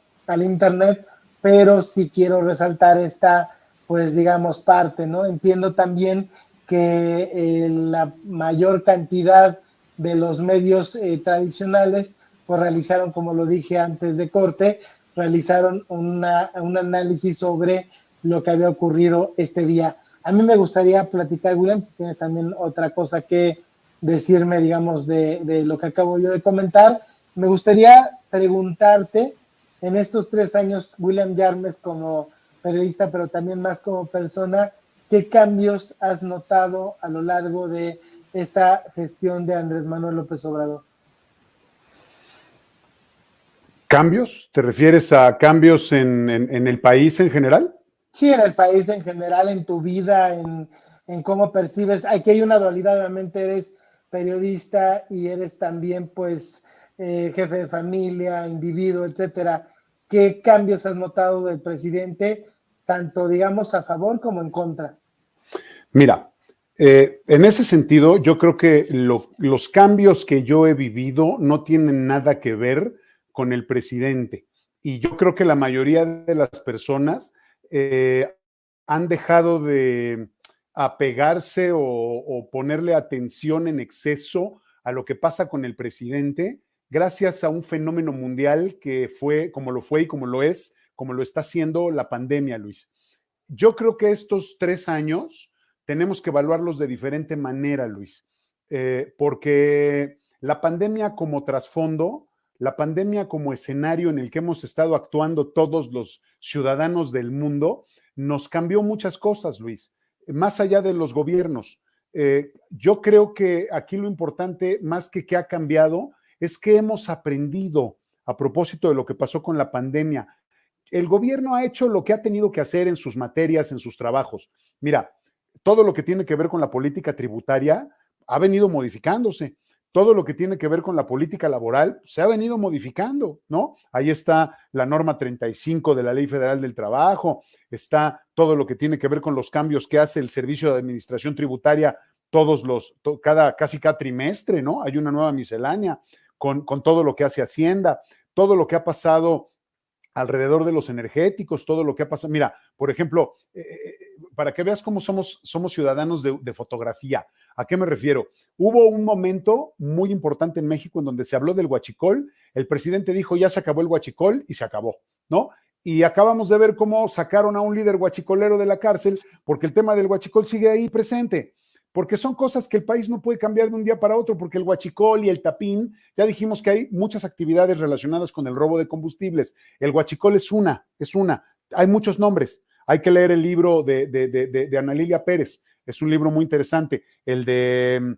Speaker 3: pero sí quiero resaltar esta, pues digamos, parte, ¿no? Entiendo también que la mayor cantidad de los medios tradicionales, pues realizaron, como lo dije antes de corte, realizaron un análisis sobre lo que había ocurrido este día. A mí me gustaría platicar, William, si tienes también otra cosa que decirme, digamos, de lo que acabo yo de comentar. Me gustaría preguntarte, en estos 3 años, William Yarmes como periodista, pero también más como persona, ¿qué cambios has notado a lo largo de esta gestión de Andrés Manuel López Obrador?
Speaker 4: ¿Cambios? ¿Te refieres a cambios en el país en general?
Speaker 3: Sí, en el país en general, en tu vida, en cómo percibes. Aquí hay una dualidad, obviamente eres periodista y eres también, pues, jefe de familia, individuo, etcétera. ¿Qué cambios has notado del presidente, tanto, digamos, a favor como en contra?
Speaker 4: Mira, en ese sentido, yo creo que los cambios que yo he vivido no tienen nada que ver con el presidente. Y yo creo que la mayoría de las personas han dejado de apegarse o ponerle atención en exceso a lo que pasa con el presidente gracias a un fenómeno mundial que fue, como lo fue y como lo es, como lo está haciendo la pandemia, Luis. Yo creo que estos 3 años tenemos que evaluarlos de diferente manera, Luis, porque la pandemia como trasfondo, la pandemia como escenario en el que hemos estado actuando todos los ciudadanos del mundo, nos cambió muchas cosas, Luis, más allá de los gobiernos. Yo creo que aquí lo importante, más que ha cambiado, es que hemos aprendido a propósito de lo que pasó con la pandemia. El gobierno ha hecho lo que ha tenido que hacer en sus materias, en sus trabajos. Mira, todo lo que tiene que ver con la política tributaria ha venido modificándose. Todo lo que tiene que ver con la política laboral se ha venido modificando, ¿no? Ahí está la norma 35 de la Ley Federal del Trabajo, está todo lo que tiene que ver con los cambios que hace el Servicio de Administración Tributaria casi cada trimestre, ¿no? Hay una nueva miscelánea con todo lo que hace Hacienda, todo lo que ha pasado alrededor de los energéticos, todo lo que ha pasado. Mira, por ejemplo, para que veas cómo somos ciudadanos de fotografía. ¿A qué me refiero? Hubo un momento muy importante en México en donde se habló del huachicol, el presidente dijo ya se acabó el huachicol y se acabó, ¿no? Y acabamos de ver cómo sacaron a un líder huachicolero de la cárcel porque el tema del huachicol sigue ahí presente, porque son cosas que el país no puede cambiar de un día para otro, porque el huachicol y el tapín, ya dijimos que hay muchas actividades relacionadas con el robo de combustibles. El huachicol es una, hay muchos nombres. Hay que leer el libro de Ana Lilia Pérez, es un libro muy interesante, el de,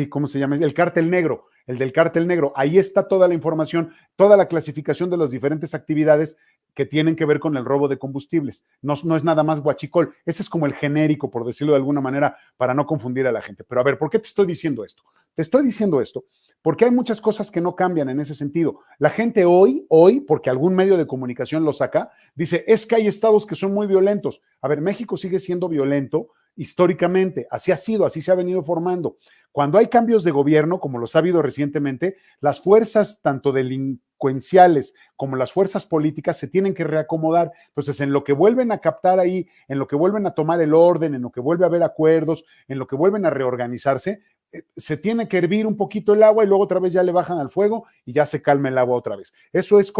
Speaker 4: ¿cómo se llama? El Cártel Negro, el del Cártel Negro. Ahí está toda la información, toda la clasificación de las diferentes actividades que tienen que ver con el robo de combustibles. No es nada más huachicol, ese es como el genérico, por decirlo de alguna manera, para no confundir a la gente. Pero a ver, ¿por qué te estoy diciendo esto? Te estoy diciendo esto porque hay muchas cosas que no cambian en ese sentido. La gente hoy, porque algún medio de comunicación lo saca, dice, es que hay estados que son muy violentos. A ver, México sigue siendo violento históricamente, así ha sido, así se ha venido formando. Cuando hay cambios de gobierno, como los ha habido recientemente, las fuerzas tanto delincuenciales como las fuerzas políticas se tienen que reacomodar. Entonces, en lo que vuelven a captar ahí, en lo que vuelven a tomar el orden, en lo que vuelve a haber acuerdos, en lo que vuelven a reorganizarse, se tiene que hervir un poquito el agua y luego otra vez ya le bajan al fuego y ya se calma el agua otra vez. Eso es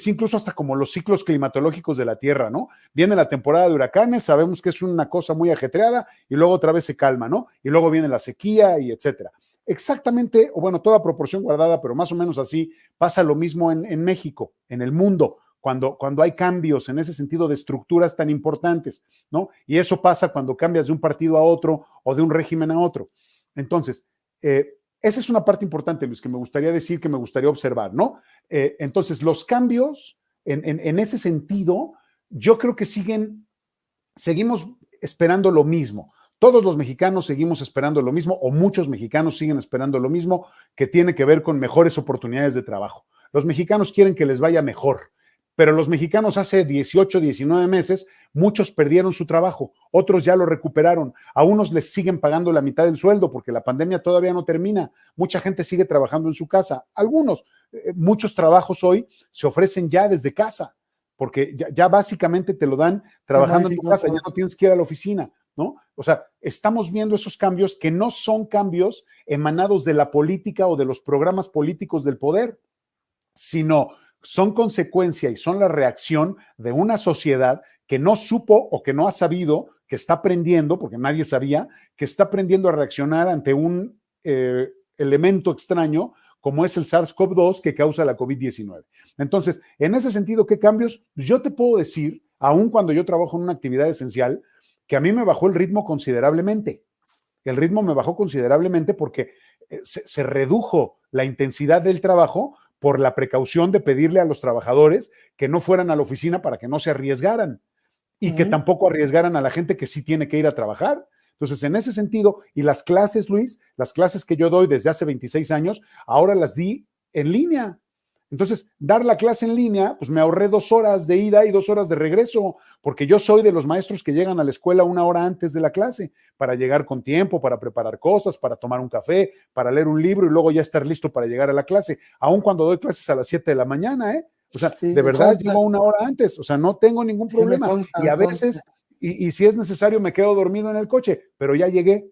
Speaker 4: incluso hasta como los ciclos climatológicos de la Tierra, ¿no? Viene la temporada de huracanes, sabemos que es una cosa muy ajetreada y luego otra vez se calma, ¿no? Y luego viene la sequía y etcétera. Exactamente, o bueno, toda proporción guardada, pero más o menos así, pasa lo mismo en México, en el mundo, cuando hay cambios en ese sentido de estructuras tan importantes, ¿no? Y eso pasa cuando cambias de un partido a otro o de un régimen a otro. Entonces, esa es una parte importante, Luis, que me gustaría decir, que me gustaría observar, ¿no? Entonces, los cambios en ese sentido, yo creo que seguimos esperando lo mismo. Todos los mexicanos seguimos esperando lo mismo, o muchos mexicanos siguen esperando lo mismo, que tiene que ver con mejores oportunidades de trabajo. Los mexicanos quieren que les vaya mejor, pero los mexicanos hace 18, 19 meses, muchos perdieron su trabajo, otros ya lo recuperaron, a unos les siguen pagando la mitad del sueldo porque la pandemia todavía no termina, mucha gente sigue trabajando en su casa, muchos trabajos hoy se ofrecen ya desde casa, porque ya básicamente te lo dan trabajando en tu casa, ya no tienes que ir a la oficina, ¿no? O sea, estamos viendo esos cambios que no son cambios emanados de la política o de los programas políticos del poder, sino son consecuencia y son la reacción de una sociedad que no supo o que no ha sabido, que está aprendiendo, porque nadie sabía, que está aprendiendo a reaccionar ante un elemento extraño como es el SARS-CoV-2 que causa la COVID-19. Entonces, en ese sentido, ¿qué cambios? Yo te puedo decir, aun cuando yo trabajo en una actividad esencial, que a mí me bajó el ritmo considerablemente. El ritmo me bajó considerablemente porque se redujo la intensidad del trabajo por la precaución de pedirle a los trabajadores que no fueran a la oficina para que no se arriesgaran y que tampoco arriesgaran a la gente que sí tiene que ir a trabajar. Entonces, en ese sentido, y las clases, Luis, las clases que yo doy desde hace 26 años, ahora las di en línea. Entonces, dar la clase en línea, pues me ahorré 2 horas de ida y 2 horas de regreso, porque yo soy de los maestros que llegan a la escuela 1 hora antes de la clase, para llegar con tiempo, para preparar cosas, para tomar un café, para leer un libro y luego ya estar listo para llegar a la clase, aun cuando doy clases a las 7 de la mañana, ¿eh? O sea, sí, de verdad llego 1 hora antes, o sea, no tengo ningún problema. Sí, y a veces, y si es necesario, me quedo dormido en el coche, pero ya llegué.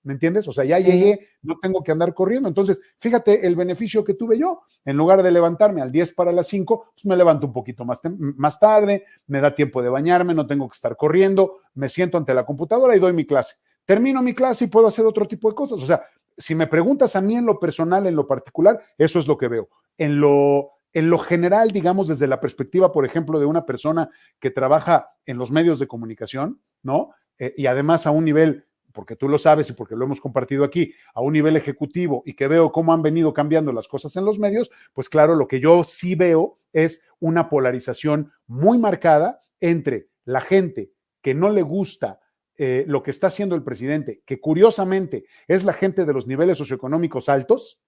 Speaker 4: ¿Me entiendes? O sea, ya llegué, no tengo que andar corriendo. Entonces, fíjate el beneficio que tuve yo. En lugar de levantarme al 10 para las 5, pues me levanto un poquito más tarde, me da tiempo de bañarme, no tengo que estar corriendo, me siento ante la computadora y doy mi clase. Termino mi clase y puedo hacer otro tipo de cosas. O sea, si me preguntas a mí en lo personal, en lo particular, eso es lo que veo. En lo general, digamos, desde la perspectiva, por ejemplo, de una persona que trabaja en los medios de comunicación, ¿no? Y además a un nivel, porque tú lo sabes y porque lo hemos compartido aquí, a un nivel ejecutivo y que veo cómo han venido cambiando las cosas en los medios, pues claro, lo que yo sí veo es una polarización muy marcada entre la gente que no le gusta lo que está haciendo el presidente, que curiosamente es la gente de los niveles socioeconómicos altos,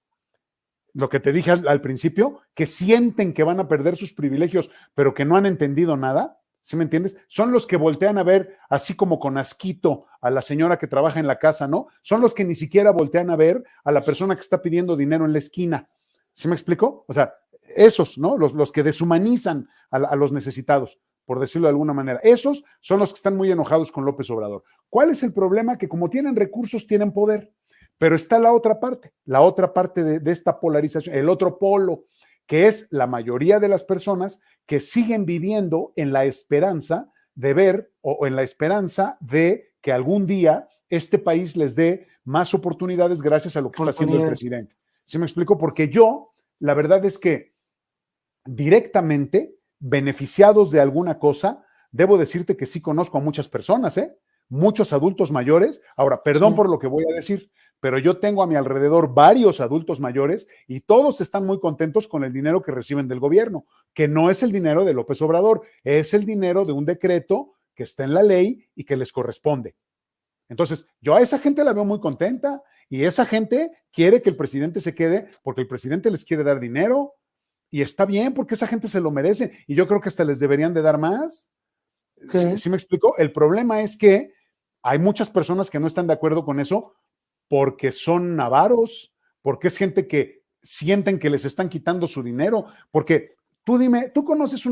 Speaker 4: lo que te dije al principio, que sienten que van a perder sus privilegios, pero que no han entendido nada. ¿Sí me entiendes? Son los que voltean a ver así como con asquito a la señora que trabaja en la casa, ¿no? Son los que ni siquiera voltean a ver a la persona que está pidiendo dinero en la esquina. ¿Sí me explico? O sea, esos, ¿no? Los que deshumanizan a los necesitados, por decirlo de alguna manera. Esos son los que están muy enojados con López Obrador. ¿Cuál es el problema? Que como tienen recursos, tienen poder. Pero está la otra parte de esta polarización, el otro polo, que es la mayoría de las personas que siguen viviendo en la esperanza de ver o en la esperanza de que algún día este país les dé más oportunidades gracias a lo que está haciendo el presidente. ¿Sí me explico? Porque yo, la verdad es que directamente, beneficiados de alguna cosa, debo decirte que sí conozco a muchas personas, muchos adultos mayores. Ahora, perdón por lo que voy a decir, pero yo tengo a mi alrededor varios adultos mayores y todos están muy contentos con el dinero que reciben del gobierno, que no es el dinero de López Obrador, es el dinero de un decreto que está en la ley y que les corresponde. Entonces, yo a esa gente la veo muy contenta y esa gente quiere que el presidente se quede porque el presidente les quiere dar dinero y está bien porque esa gente se lo merece y yo creo que hasta les deberían de dar más. ¿Sí me explico? El problema es que hay muchas personas que no están de acuerdo con eso porque son avaros, porque es gente que sienten que les están quitando su dinero, porque tú dime, ¿tú conoces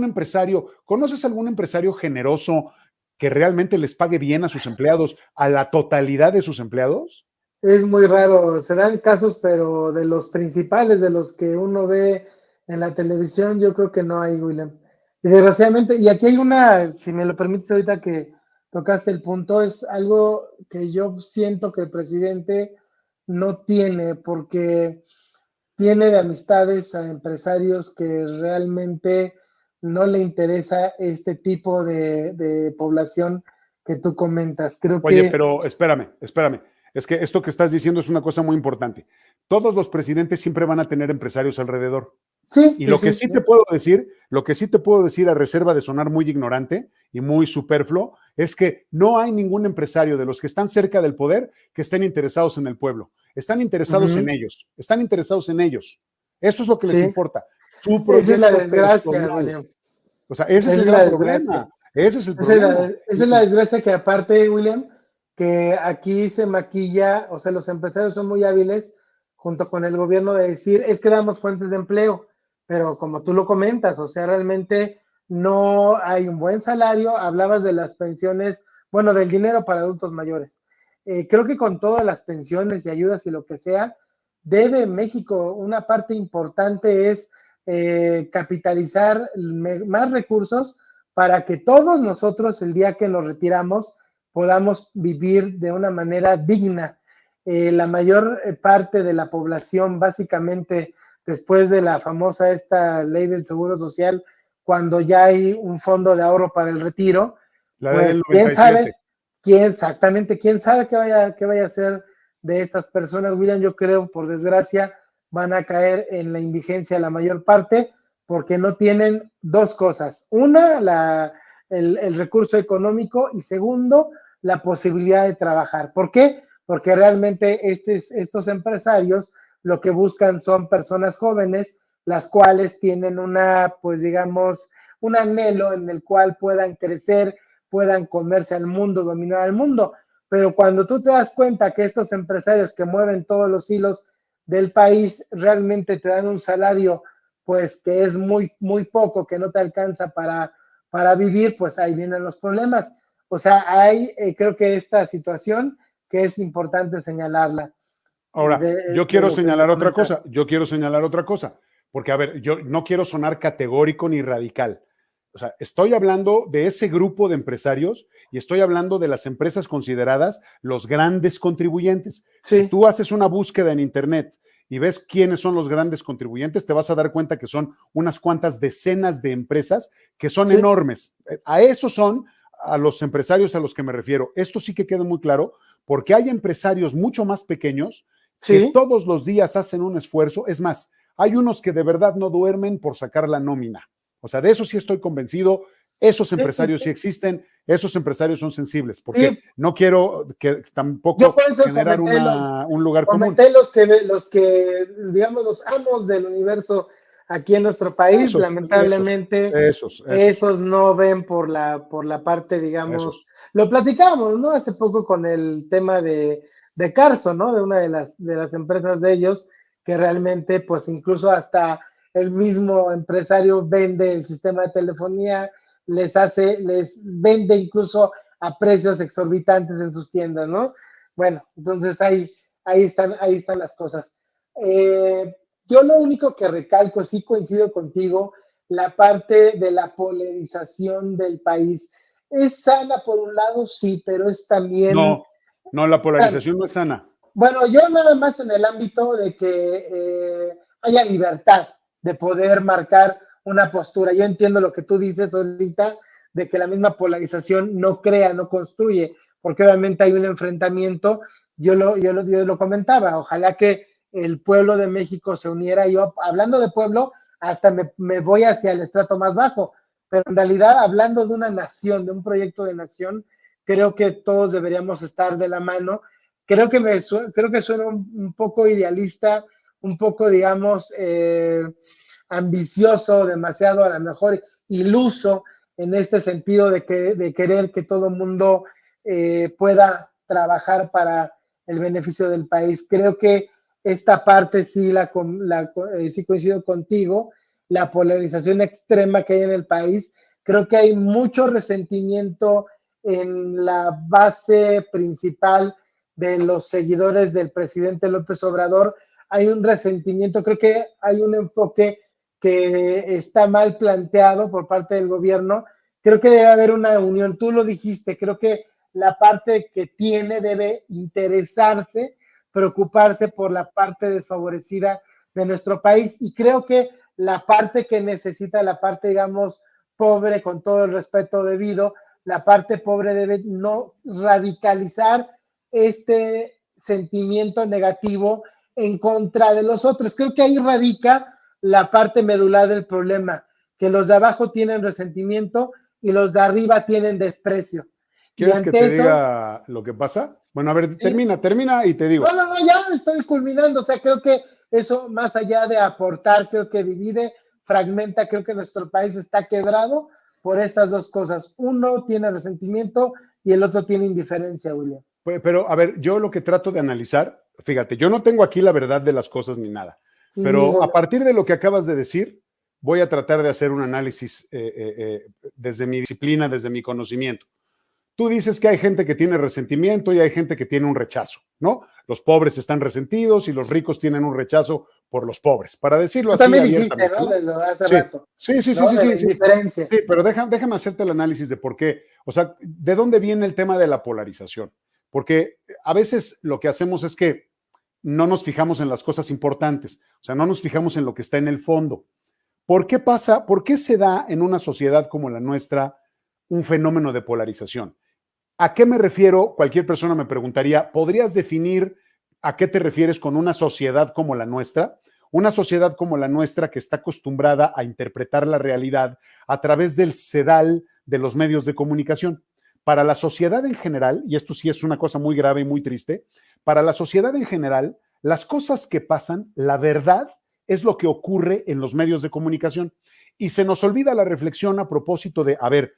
Speaker 4: algún empresario generoso que realmente les pague bien a sus empleados, a la totalidad de sus empleados?
Speaker 3: Es muy raro, se dan casos, pero de los principales, de los que uno ve en la televisión, yo creo que no hay, William. Y desgraciadamente, y aquí hay una, si me lo permites ahorita que tocaste el punto, es algo que yo siento que el presidente no tiene, porque tiene de amistades a empresarios que realmente no le interesa este tipo de población que tú comentas. Creo
Speaker 4: Oye,
Speaker 3: que...
Speaker 4: pero espérame. Es que esto que estás diciendo es una cosa muy importante. Todos los presidentes siempre van a tener empresarios alrededor.
Speaker 3: Sí,
Speaker 4: Y lo que sí te puedo decir a reserva de sonar muy ignorante y muy superfluo, es que no hay ningún empresario de los que están cerca del poder que estén interesados en el pueblo. Están interesados en ellos. Eso es lo que les importa. Su proyecto.
Speaker 3: Esa es la desgracia, William.
Speaker 4: O sea, ese es el gran problema. Ese es el problema.
Speaker 3: Esa es la desgracia que aparte, William, que aquí se maquilla, o sea, los empresarios son muy hábiles junto con el gobierno de decir, es que damos fuentes de empleo, pero como tú lo comentas, o sea, realmente no hay un buen salario. Hablabas de las pensiones, bueno, del dinero para adultos mayores. Creo que con todas las pensiones y ayudas y lo que sea, debe México, una parte importante es capitalizar más recursos para que todos nosotros el día que nos retiramos podamos vivir de una manera digna. La mayor parte de la población, básicamente después de la famosa esta ley del seguro social, cuando ya hay un fondo de ahorro para el retiro, pues quién sabe qué vaya a hacer de estas personas, William. Yo creo, por desgracia, van a caer en la indigencia la mayor parte, porque no tienen dos cosas. Una, el recurso económico, y segundo, la posibilidad de trabajar. ¿Por qué? Porque realmente estos empresarios lo que buscan son personas jóvenes, las cuales tienen pues digamos, un anhelo en el cual puedan crecer, puedan comerse al mundo, dominar al mundo. Pero cuando tú te das cuenta que estos empresarios que mueven todos los hilos del país realmente te dan un salario pues que es muy, muy poco, que no te alcanza para vivir, pues ahí vienen los problemas. O sea, hay creo que esta situación que es importante señalarla.
Speaker 4: Ahora, yo quiero señalar otra
Speaker 3: comentas.
Speaker 4: cosa, porque a ver, yo no quiero sonar categórico ni radical. O sea, estoy hablando de ese grupo de empresarios y estoy hablando de las empresas consideradas los grandes contribuyentes.
Speaker 3: Sí.
Speaker 4: Si tú haces una búsqueda en Internet y ves quiénes son los grandes contribuyentes, te vas a dar cuenta que son unas cuantas decenas de empresas que son
Speaker 3: Sí.
Speaker 4: enormes. A esos son a los empresarios a los que me refiero. Esto sí que queda muy claro, porque hay empresarios mucho más pequeños que
Speaker 3: Sí.
Speaker 4: todos los días hacen un esfuerzo. Es más, hay unos que de verdad no duermen por sacar la nómina. O sea, de eso sí estoy convencido. Esos empresarios sí existen, esos empresarios son sensibles, porque no quiero que tampoco
Speaker 3: yo por eso
Speaker 4: generar un lugar común.
Speaker 3: Los que, digamos, los amos del universo aquí en nuestro país, lamentablemente, esos no ven por la parte, digamos, lo platicamos, ¿no? Hace poco con el tema de Carso, ¿no? De una de las empresas de ellos, que realmente, pues incluso hasta el mismo empresario vende el sistema de telefonía, les vende incluso a precios exorbitantes en sus tiendas, ¿no? Bueno, entonces ahí están las cosas. Yo lo único que recalco, sí coincido contigo, la parte de la polarización del país. ¿Es sana por un lado? Sí, pero es también...
Speaker 4: No, la polarización no es sana.
Speaker 3: Bueno, yo nada más en el ámbito de que haya libertad de poder marcar una postura. Yo entiendo lo que tú dices ahorita, de que la misma polarización no crea, no construye, porque obviamente hay un enfrentamiento. Yo lo comentaba, ojalá que el pueblo de México se uniera. Yo, hablando de pueblo, hasta me voy hacia el estrato más bajo, pero en realidad, hablando de una nación, de un proyecto de nación, creo que todos deberíamos estar de la mano. Creo que suena un poco idealista, un poco, digamos, ambicioso, demasiado a lo mejor iluso en este sentido de querer que todo el mundo pueda trabajar para el beneficio del país. Creo que esta parte sí sí coincido contigo, la polarización extrema que hay en el país. Creo que hay mucho resentimiento en la base principal de los seguidores del presidente López Obrador. Hay un resentimiento, creo que hay un enfoque que está mal planteado por parte del gobierno. Creo que debe haber una unión, tú lo dijiste, creo que la parte que tiene debe interesarse, preocuparse por la parte desfavorecida de nuestro país, y creo que la parte que necesita, la parte, digamos, pobre, con todo el respeto debido, la parte pobre debe no radicalizar este sentimiento negativo en contra de los otros. Creo que ahí radica la parte medular del problema, que los de abajo tienen resentimiento y los de arriba tienen desprecio.
Speaker 4: ¿Quieres que te diga lo que pasa? Bueno, a ver, termina y te digo.
Speaker 3: No, ya estoy culminando. O sea, creo que eso, más allá de aportar, creo que divide, fragmenta. Creo que nuestro país está quebrado por estas dos cosas. Uno tiene resentimiento y el otro tiene indiferencia, William.
Speaker 4: Pero, a ver, yo lo que trato de analizar, fíjate, yo no tengo aquí la verdad de las cosas ni nada, pero a partir de lo que acabas de decir, voy a tratar de hacer un análisis desde mi disciplina, desde mi conocimiento. Tú dices que hay gente que tiene resentimiento y hay gente que tiene un rechazo, ¿no? Los pobres están resentidos y los ricos tienen un rechazo por los pobres, para decirlo así.
Speaker 3: También dijiste, ¿no? De lo de hace rato.
Speaker 4: Sí.
Speaker 3: Diferencia.
Speaker 4: Sí, pero déjame hacerte el análisis de por qué, o sea, de dónde viene el tema de la polarización. Porque a veces lo que hacemos es que no nos fijamos en las cosas importantes, o sea, no nos fijamos en lo que está en el fondo. ¿Por qué pasa? ¿Por qué se da en una sociedad como la nuestra un fenómeno de polarización? ¿A qué me refiero? Cualquier persona me preguntaría, ¿podrías definir a qué te refieres con una sociedad como la nuestra? Una sociedad como la nuestra que está acostumbrada a interpretar la realidad a través del sedal de los medios de comunicación. Para la sociedad en general, y esto sí es una cosa muy grave y muy triste, para la sociedad en general, las cosas que pasan, la verdad es lo que ocurre en los medios de comunicación. Y se nos olvida la reflexión a propósito de, a ver,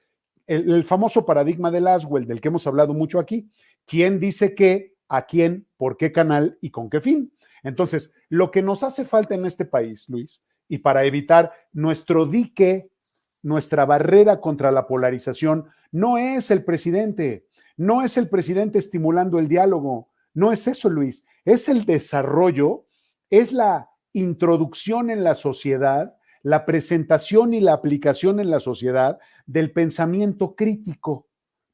Speaker 4: el famoso paradigma de Laswell, del que hemos hablado mucho aquí. ¿Quién dice qué, a quién, por qué canal y con qué fin? Entonces, lo que nos hace falta en este país, Luis, y para evitar nuestro dique, nuestra barrera contra la polarización, no es el presidente. No es el presidente estimulando el diálogo, no es eso, Luis, es el desarrollo, es la introducción en la sociedad, la presentación y la aplicación en la sociedad del pensamiento crítico.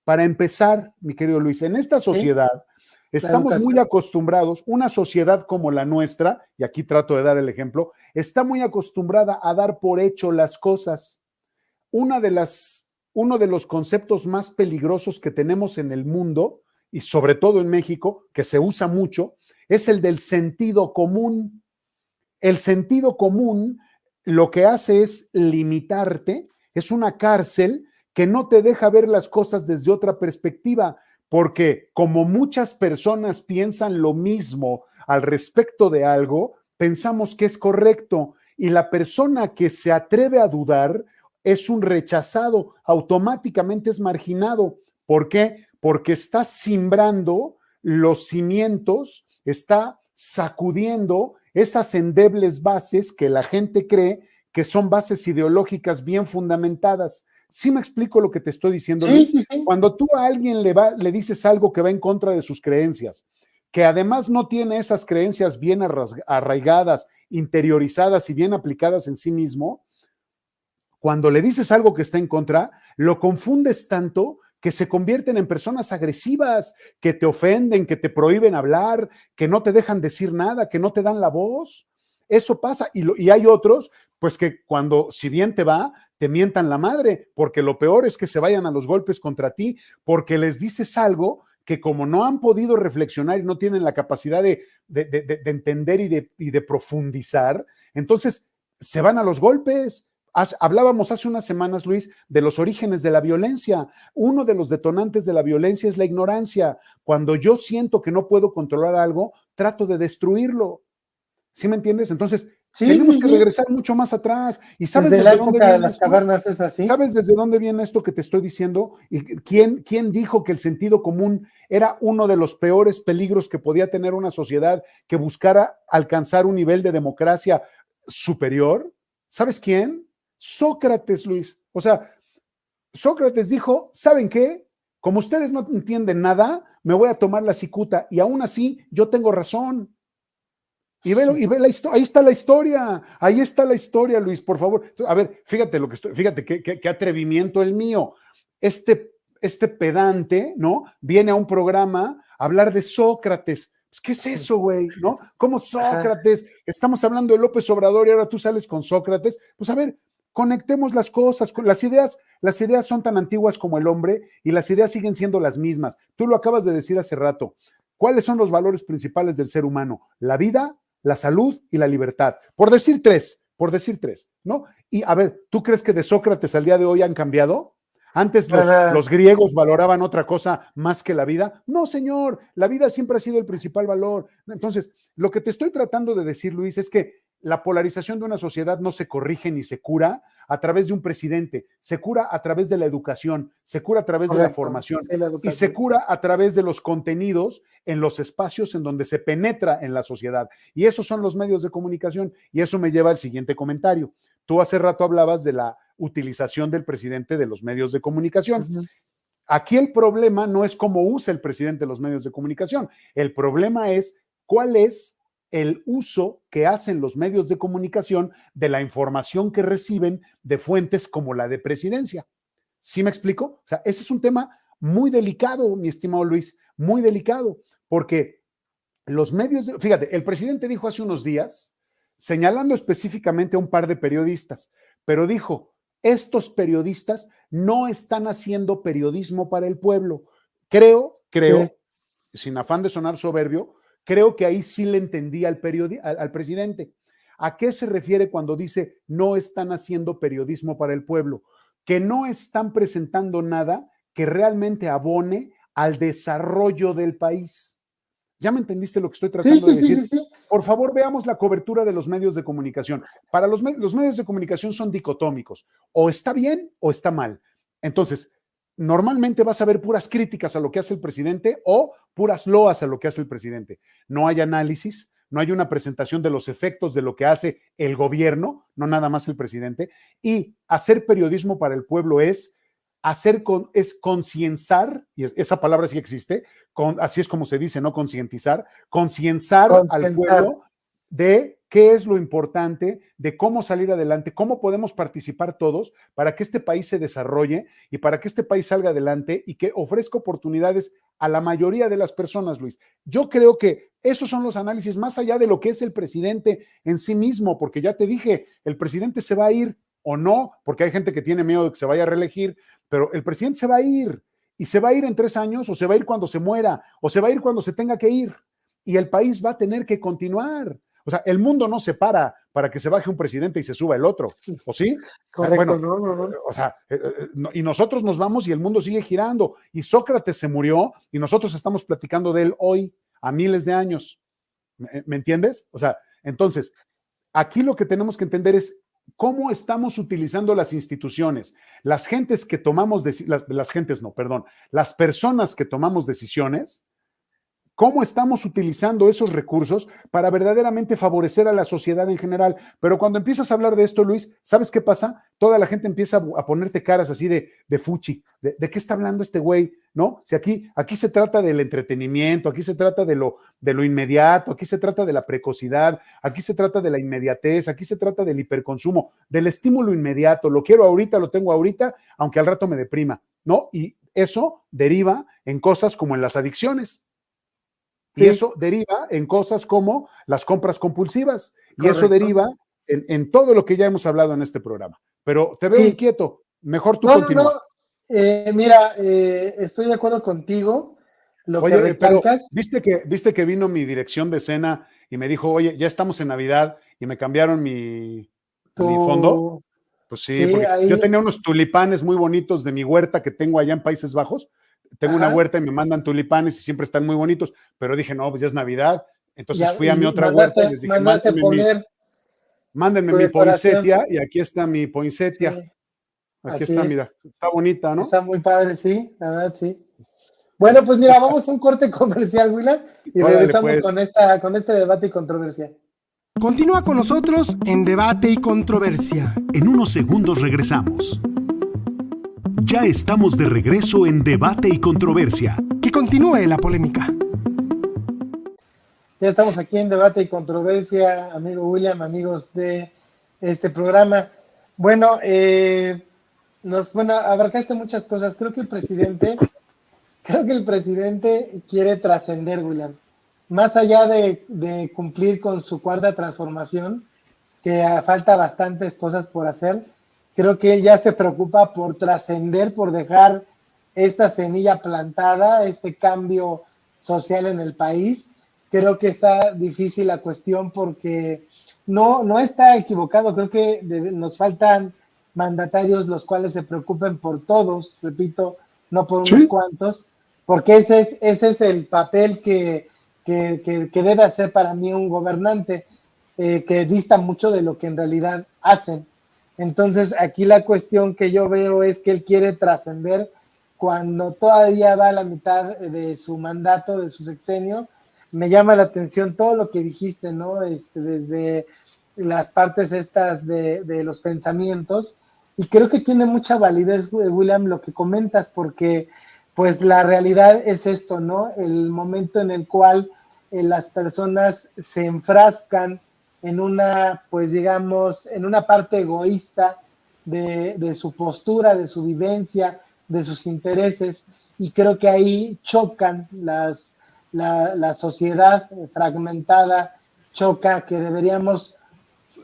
Speaker 4: Para empezar, mi querido Luis, en esta sociedad estamos muy acostumbrados, una sociedad como la nuestra, y aquí trato de dar el ejemplo, está muy acostumbrada a dar por hecho las cosas. Uno de los conceptos más peligrosos que tenemos en el mundo, y sobre todo en México, que se usa mucho, es el del sentido común. El sentido común lo que hace es limitarte, es una cárcel que no te deja ver las cosas desde otra perspectiva, porque como muchas personas piensan lo mismo al respecto de algo, pensamos que es correcto, y la persona que se atreve a dudar es un rechazado, automáticamente es marginado. ¿Por qué? Porque está simbrando los cimientos, está sacudiendo esas endebles bases que la gente cree que son bases ideológicas bien fundamentadas. ¿Sí me explico lo que te estoy diciendo, Luis?
Speaker 3: Sí, sí.
Speaker 4: Cuando tú a alguien le dices algo que va en contra de sus creencias, que además no tiene esas creencias bien arraigadas, interiorizadas y bien aplicadas en sí mismo, cuando le dices algo que está en contra, lo confundes tanto que se convierten en personas agresivas, que te ofenden, que te prohíben hablar, que no te dejan decir nada, que no te dan la voz. Eso pasa. Y hay otros, pues que cuando, si bien te va, te mientan la madre, porque lo peor es que se vayan a los golpes contra ti, porque les dices algo que como no han podido reflexionar y no tienen la capacidad de entender y de profundizar, entonces se van a los golpes. Hablábamos hace unas semanas, Luis, de los orígenes de la violencia. Uno de los detonantes de la violencia es la ignorancia. Cuando yo siento que no puedo controlar algo, trato de destruirlo. ¿Sí me entiendes? Entonces, tenemos que regresar mucho más atrás. ¿Y sabes
Speaker 3: desde la época de las cavernas es así?
Speaker 4: ¿Sabes desde dónde viene esto que te estoy diciendo? ¿Y quién dijo que el sentido común era uno de los peores peligros que podía tener una sociedad que buscara alcanzar un nivel de democracia superior? ¿Sabes quién? Sócrates, Luis. O sea, Sócrates dijo, ¿saben qué? Como ustedes no entienden nada, me voy a tomar la cicuta y aún así yo tengo razón. Y ve la historia, ahí está la historia, Luis, por favor. A ver, fíjate qué atrevimiento el mío. Este pedante, ¿no? Viene a un programa a hablar de Sócrates. Pues, ¿qué es eso, güey? ¿No? ¿Cómo Sócrates? Estamos hablando de López Obrador y ahora tú sales con Sócrates. Pues a ver, conectemos las cosas, las ideas son tan antiguas como el hombre y las ideas siguen siendo las mismas. Tú lo acabas de decir hace rato. ¿Cuáles son los valores principales del ser humano? La vida, la salud y la libertad. Por decir tres, ¿no? Y a ver, ¿tú crees que de Sócrates al día de hoy han cambiado? Antes los griegos valoraban otra cosa más que la vida. No, señor, la vida siempre ha sido el principal valor. Entonces, lo que te estoy tratando de decir, Luis, es que la polarización de una sociedad no se corrige ni se cura a través de un presidente, se cura a través de la educación, se cura a través de la formación y se cura a través de los contenidos en los espacios en donde se penetra en la sociedad. Y esos son los medios de comunicación. Y eso me lleva al siguiente comentario. Tú hace rato hablabas de la utilización del presidente de los medios de comunicación. Aquí el problema no es cómo usa el presidente los medios de comunicación. El problema es cuál es el uso que hacen los medios de comunicación de la información que reciben de fuentes como la de Presidencia. ¿Sí me explico? O sea, ese es un tema muy delicado, mi estimado Luis, muy delicado, porque los medios, fíjate, el presidente dijo hace unos días, señalando específicamente a un par de periodistas, pero dijo, estos periodistas no están haciendo periodismo para el pueblo. Creo, sin afán de sonar soberbio, creo que ahí sí le entendí al presidente. ¿A qué se refiere cuando dice no están haciendo periodismo para el pueblo? Que no están presentando nada que realmente abone al desarrollo del país. ¿Ya me entendiste lo que estoy tratando de decir? Sí. Por favor, veamos la cobertura de los medios de comunicación. Para los medios de comunicación son dicotómicos. O está bien o está mal. Entonces, normalmente vas a ver puras críticas a lo que hace el presidente o puras loas a lo que hace el presidente. No hay análisis, no hay una presentación de los efectos de lo que hace el gobierno, no nada más el presidente. Y hacer periodismo para el pueblo es es concienciar, y esa palabra sí existe, así es como se dice, no concientizar, concienciar al pueblo de qué es lo importante, de cómo salir adelante, cómo podemos participar todos para que este país se desarrolle y para que este país salga adelante y que ofrezca oportunidades a la mayoría de las personas, Luis. Yo creo que esos son los análisis, más allá de lo que es el presidente en sí mismo, porque ya te dije, el presidente se va a ir o no, porque hay gente que tiene miedo de que se vaya a reelegir, pero el presidente se va a ir, y se va a ir en 3 años, o se va a ir cuando se muera, o se va a ir cuando se tenga que ir, y el país va a tener que continuar. O sea, el mundo no se para que se baje un presidente y se suba el otro, ¿o sí?
Speaker 3: Correcto,
Speaker 4: bueno,
Speaker 3: no.
Speaker 4: O sea, y nosotros nos vamos y el mundo sigue girando, y Sócrates se murió, y nosotros estamos platicando de él hoy, a miles de años. ¿Me entiendes? O sea, entonces, aquí lo que tenemos que entender es cómo estamos utilizando las instituciones, las gentes que tomamos, las personas que tomamos decisiones, cómo estamos utilizando esos recursos para verdaderamente favorecer a la sociedad en general. Pero cuando empiezas a hablar de esto, Luis, ¿sabes qué pasa? Toda la gente empieza a ponerte caras así de fuchi, de qué está hablando este güey, ¿no? Si aquí se trata del entretenimiento, aquí se trata de lo inmediato, aquí se trata de la precocidad, aquí se trata de la inmediatez, aquí se trata del hiperconsumo, del estímulo inmediato, lo quiero ahorita, lo tengo ahorita, aunque al rato me deprima, ¿no? Y eso deriva en cosas como en las adicciones. Y eso deriva en cosas como las compras compulsivas. Y eso deriva en todo lo que ya hemos hablado en este programa. Pero te veo inquieto. Mejor tú continúa.
Speaker 3: Mira, estoy de acuerdo contigo.
Speaker 4: Oye, que recalcas, pero ¿viste que vino mi dirección de escena y me dijo, oye, ya estamos en Navidad y me cambiaron mi fondo? Pues sí, porque ahí yo tenía unos tulipanes muy bonitos de mi huerta que tengo allá en Países Bajos. Tengo una huerta y me mandan tulipanes y siempre están muy bonitos, pero dije, no, pues ya es Navidad. Entonces fui a mi otra huerta y les dije, mándenme mi poinsettia, y aquí está mi poinsettia. Sí, aquí está, mira, está bonita, ¿no?
Speaker 3: Está muy padre, sí, la verdad, sí. Bueno, pues mira, vamos a un corte comercial, Willa, y regresamos pues con este debate y controversia.
Speaker 1: Continúa con nosotros en Debate y Controversia.
Speaker 2: En unos segundos regresamos. Ya estamos de regreso en Debate y Controversia.
Speaker 1: Que continúe la polémica.
Speaker 3: Ya estamos aquí en Debate y Controversia, amigo William, amigos de este programa. Bueno, abarcaste muchas cosas. Creo que el presidente quiere trascender, William. Más allá de cumplir con su cuarta transformación, que falta bastantes cosas por hacer, creo que él ya se preocupa por trascender, por dejar esta semilla plantada, este cambio social en el país. Creo que está difícil la cuestión porque no está equivocado. Creo que nos faltan mandatarios los cuales se preocupen por todos, repito, no por unos cuantos, porque ese es el papel que debe hacer para mí un gobernante, que dista mucho de lo que en realidad hacen. Entonces, aquí la cuestión que yo veo es que él quiere trascender cuando todavía va a la mitad de su mandato, de su sexenio. Me llama la atención todo lo que dijiste, ¿no? Desde las partes estas de los pensamientos, y creo que tiene mucha validez, William, lo que comentas, porque pues la realidad es esto, ¿no? El momento en el cual las personas se enfrascan en una, pues digamos, en una parte egoísta de su postura, de su vivencia, de sus intereses, y creo que ahí chocan la sociedad fragmentada, choca que deberíamos,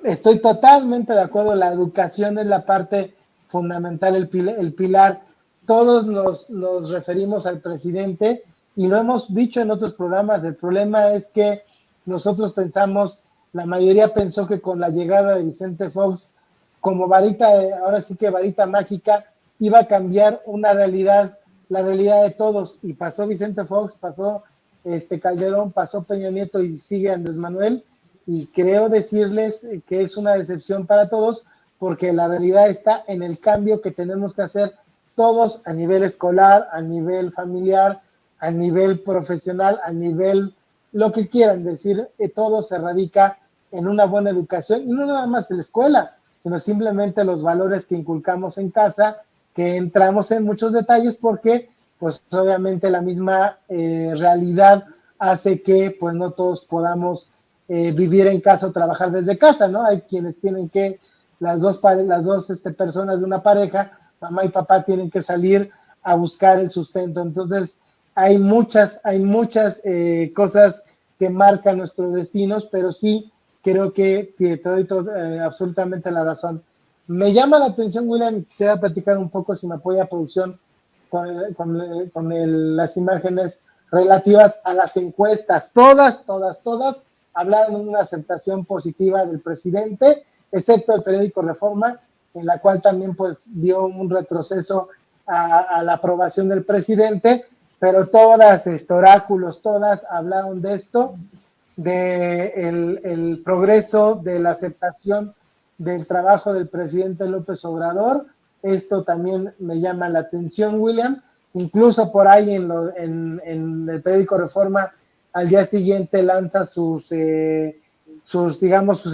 Speaker 3: estoy totalmente de acuerdo, la educación es la parte fundamental, el pilar. Todos nos referimos al presidente y lo hemos dicho en otros programas. El problema es que nosotros pensamos, la mayoría pensó que con la llegada de Vicente Fox, como varita, ahora sí que varita mágica, iba a cambiar una realidad, la realidad de todos. Y pasó Vicente Fox, pasó Calderón, pasó Peña Nieto y sigue Andrés Manuel. Y creo decirles que es una decepción para todos, porque la realidad está en el cambio que tenemos que hacer todos a nivel escolar, a nivel familiar, a nivel profesional, a nivel lo que quieran decir, todo se radica en una buena educación, y no nada más en la escuela, sino simplemente los valores que inculcamos en casa, que entramos en muchos detalles porque pues obviamente la misma realidad hace que pues no todos podamos vivir en casa o trabajar desde casa, ¿no? Hay quienes tienen que, las dos personas de una pareja, mamá y papá, tienen que salir a buscar el sustento. Entonces hay muchas cosas que marcan nuestros destinos, pero sí creo que te doy absolutamente la razón. Me llama la atención, William, y quisiera platicar un poco, si me apoya producción, con las imágenes relativas a las encuestas. Todas hablaron de una aceptación positiva del presidente, excepto el periódico Reforma, en la cual también pues dio un retroceso a la aprobación del presidente, pero todas, oráculos, todas hablaron de esto, de el progreso de la aceptación del trabajo del presidente López Obrador. Esto también me llama la atención, William. Incluso por ahí en el periódico Reforma, al día siguiente lanza sus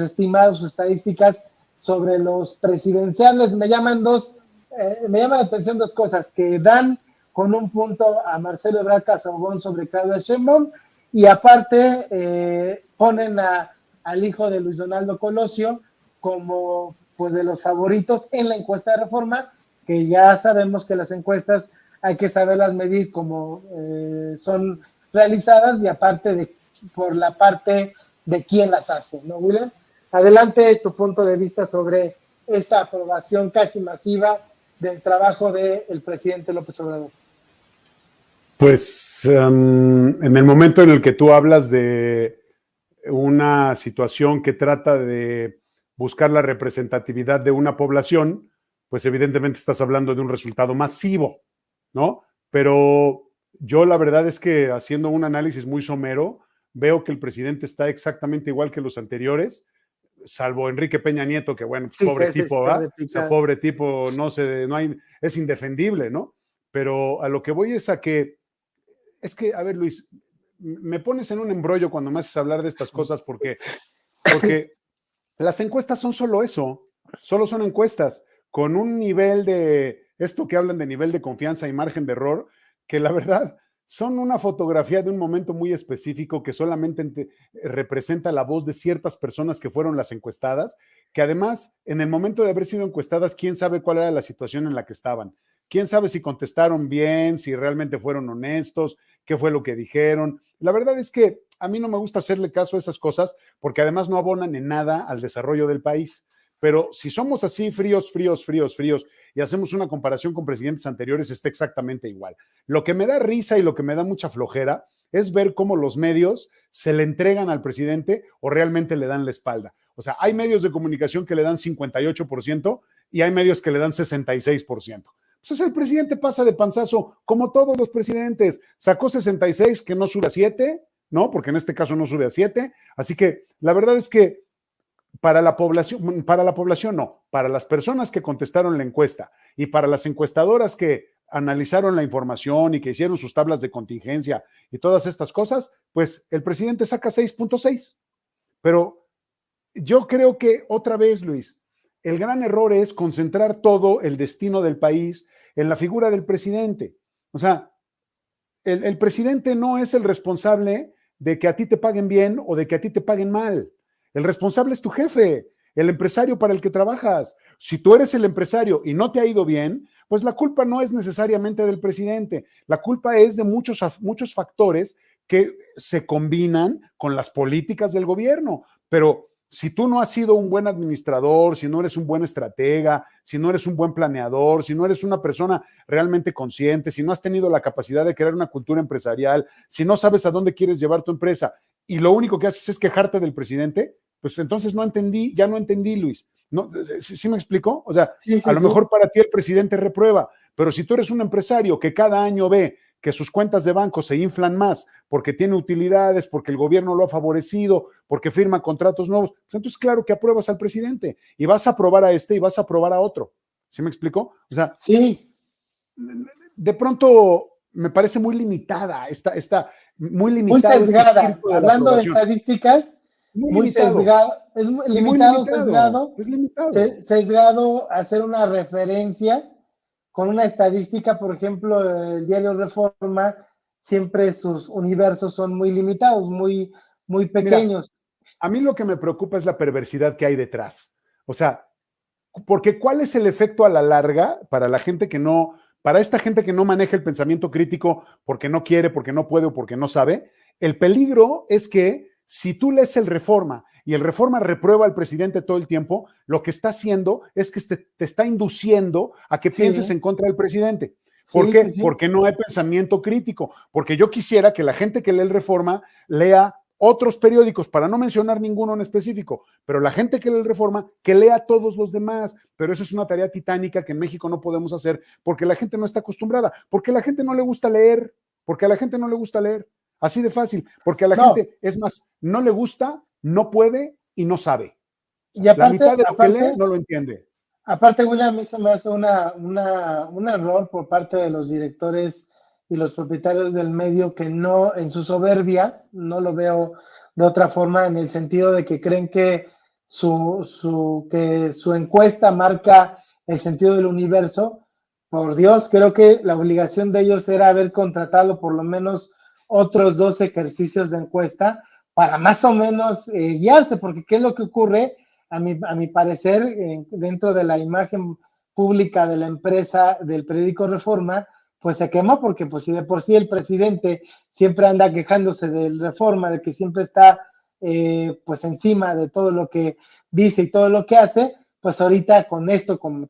Speaker 3: estimados, sus estadísticas sobre los presidenciables. Me llaman la atención dos cosas, que dan con un punto a Marcelo Ebrard Casaubon sobre Claudia Sheinbaum, y aparte ponen al hijo de Luis Donaldo Colosio como pues de los favoritos en la encuesta de Reforma, que ya sabemos que las encuestas hay que saberlas medir como son realizadas, y aparte por la parte de quién las hace, ¿no, William? Adelante tu punto de vista sobre esta aprobación casi masiva del trabajo del presidente López Obrador.
Speaker 4: Pues en el momento en el que tú hablas de una situación que trata de buscar la representatividad de una población, pues evidentemente estás hablando de un resultado masivo, ¿no? Pero yo la verdad es que haciendo un análisis muy somero, veo que el presidente está exactamente igual que los anteriores, salvo Enrique Peña Nieto, que bueno,
Speaker 3: Sí,
Speaker 4: pobre tipo, ¿verdad? O sea, pobre tipo, es indefendible, ¿no? Pero a lo que voy es a a ver, Luis, me pones en un embrollo cuando me haces hablar de estas cosas porque las encuestas son solo eso, solo son encuestas, con un nivel de, esto que hablan de nivel de confianza y margen de error, que la verdad son una fotografía de un momento muy específico que solamente representa la voz de ciertas personas que fueron las encuestadas, que además, en el momento de haber sido encuestadas, quién sabe cuál era la situación en la que estaban. Quién sabe si contestaron bien, si realmente fueron honestos, qué fue lo que dijeron. La verdad es que a mí no me gusta hacerle caso a esas cosas porque además no abonan en nada al desarrollo del país. Pero si somos así fríos y hacemos una comparación con presidentes anteriores, está exactamente igual. Lo que me da risa y lo que me da mucha flojera es ver cómo los medios se le entregan al presidente o realmente le dan la espalda. O sea, hay medios de comunicación que le dan 58% y hay medios que le dan 66%. Pues el presidente pasa de panzazo, como todos los presidentes. Sacó 66, que no sube a 7, ¿no? Porque en este caso no sube a 7. Así que la verdad es que para la población no, para las personas que contestaron la encuesta y para las encuestadoras que analizaron la información y que hicieron sus tablas de contingencia y todas estas cosas, pues el presidente saca 6.6. Pero yo creo que otra vez, Luis, el gran error es concentrar todo el destino del país en la figura del presidente. O sea, el presidente no es el responsable de que a ti te paguen bien o de que a ti te paguen mal. El responsable es tu jefe, el empresario para el que trabajas. Si tú eres el empresario y no te ha ido bien, pues la culpa no es necesariamente del presidente. La culpa es de muchos factores que se combinan con las políticas del gobierno. Pero si tú no has sido un buen administrador, si no eres un buen estratega, si no eres un buen planeador, si no eres una persona realmente consciente, si no has tenido la capacidad de crear una cultura empresarial, si no sabes a dónde quieres llevar tu empresa y lo único que haces es quejarte del presidente, pues entonces ya no entendí, Luis. ¿No? ¿Sí me explicó? O sea, sí, a lo mejor para ti el presidente reprueba, pero si tú eres un empresario que cada año ve que sus cuentas de banco se inflan más porque tiene utilidades, porque el gobierno lo ha favorecido, porque firma contratos nuevos, pues entonces claro que apruebas al presidente y vas a aprobar a este y vas a aprobar a otro. ¿Sí me explicó? O sea,
Speaker 3: sí.
Speaker 4: De pronto me parece muy limitada muy limitada.
Speaker 3: Muy sesgada. Hablando de estadísticas, muy sesgado. Es limitado, sesgado.
Speaker 4: Es limitado.
Speaker 3: Sesgado a hacer una referencia con una estadística, por ejemplo, el diario Reforma, siempre sus universos son muy limitados, muy, muy
Speaker 4: Mira,
Speaker 3: pequeños.
Speaker 4: a mí lo que me preocupa es la perversidad que hay detrás. O sea, porque ¿cuál es el efecto a la larga para la gente que no, para esta gente que no maneja el pensamiento crítico porque no quiere, porque no puede o porque no sabe? El peligro es que si tú lees el Reforma y el Reforma reprueba al presidente todo el tiempo, lo que está haciendo es que te está induciendo a que pienses
Speaker 3: Sí,
Speaker 4: en contra del presidente. ¿Por
Speaker 3: sí,
Speaker 4: qué?
Speaker 3: sí, sí.
Speaker 4: Porque no hay pensamiento crítico. Porque yo quisiera que la gente que lee el Reforma lea otros periódicos, para no mencionar ninguno en específico, pero la gente que lee el Reforma, que lea todos los demás, pero eso es una tarea titánica que en México no podemos hacer porque la gente no está acostumbrada, porque a la gente no le gusta leer, porque a la gente no le gusta leer, así de fácil, porque a la
Speaker 3: No,
Speaker 4: gente, es más, no le gusta, no puede y no sabe.
Speaker 3: y
Speaker 4: La mitad de lo que lee
Speaker 3: aparte,
Speaker 4: no lo entiende.
Speaker 3: aparte, William, a mí se me hace un error por parte de los directores y los propietarios del medio que no, en su soberbia, no lo veo de otra forma, en el sentido de que creen que que su encuesta marca el sentido del universo. Por Dios, creo que la obligación de ellos era haber contratado por lo menos otros 2 ejercicios de encuesta para más o menos guiarse, porque ¿qué es lo que ocurre? A mi parecer, dentro de la imagen pública de la empresa del periódico Reforma, pues se quemó porque pues si de por sí el presidente siempre anda quejándose del Reforma, de que siempre está pues encima de todo lo que dice y todo lo que hace, pues ahorita con esto, como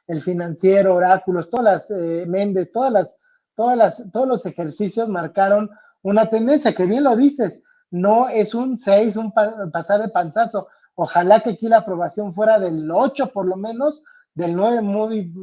Speaker 3: el financiero, oráculos, todas las Méndez, todos los ejercicios marcaron una tendencia, que bien lo dices, no es un 6, pasar de panzazo. Ojalá que aquí la aprobación fuera del 8 por lo menos, del 9 muy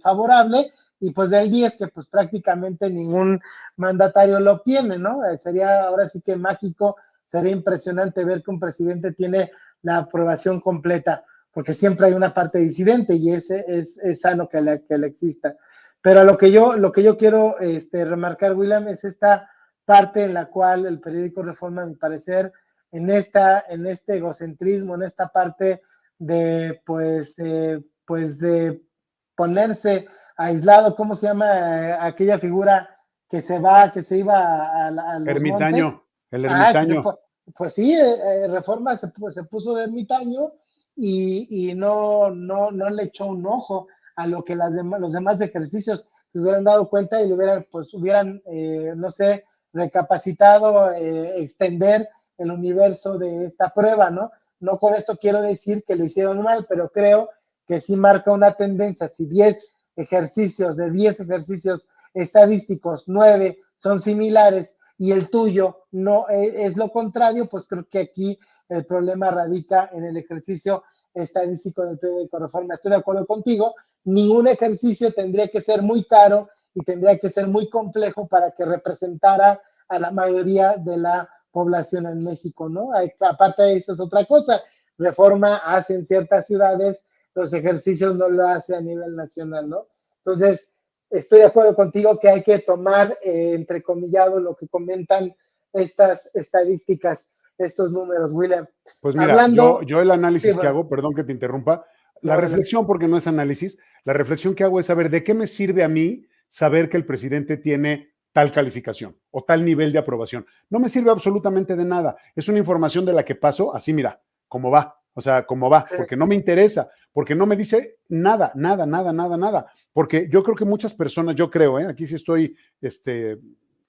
Speaker 3: favorable, y pues del 10 que pues prácticamente ningún mandatario lo tiene, ¿no? Sería ahora sí que mágico, sería impresionante ver que un presidente tiene la aprobación completa, porque siempre hay una parte disidente y ese es sano que la exista. Pero lo que yo quiero remarcar, William, es esta parte en la cual el periódico Reforma, a mi parecer, en este egocentrismo, en esta parte de, pues de ponerse aislado, ¿cómo se llama aquella figura que se iba a los montes?
Speaker 4: Ermitaño, el
Speaker 3: Ah,
Speaker 4: ermitaño.
Speaker 3: pues sí, Reforma se puso de ermitaño y no le echó un ojo a lo que los demás ejercicios se hubieran dado cuenta y hubieran, no sé, recapacitado, extender el universo de esta prueba, ¿no? No con esto quiero decir que lo hicieron mal, pero creo que sí marca una tendencia. Si 10 ejercicios estadísticos, 9 son similares y el tuyo no es lo contrario, pues creo que aquí el problema radica en el ejercicio estadístico del periódico Reforma. Estoy de acuerdo contigo, ningún ejercicio tendría que ser muy caro y tendría que ser muy complejo para que representara a la mayoría de la población en México, ¿no? Aparte de eso es otra cosa, Reforma hace en ciertas ciudades, los ejercicios no lo hace a nivel nacional, ¿no? Entonces, estoy de acuerdo contigo que hay que tomar, entrecomillado, lo que comentan estas estadísticas, estos números, William.
Speaker 4: Pues mira,
Speaker 3: Hablando,
Speaker 4: yo el
Speaker 3: sí,
Speaker 4: análisis que
Speaker 3: bueno,
Speaker 4: hago, perdón que te interrumpa,
Speaker 3: no,
Speaker 4: la
Speaker 3: adelante.
Speaker 4: reflexión, porque no es análisis, la reflexión que hago es saber de qué me sirve a mí saber que el presidente tiene tal calificación o tal nivel de aprobación. No me sirve absolutamente de nada. Es una información de la que paso así, mira, cómo va, o sea, cómo va,
Speaker 3: Sí,
Speaker 4: porque no me interesa, porque no me dice nada, nada, nada, nada, nada. Porque yo creo que muchas personas, yo creo, aquí sí estoy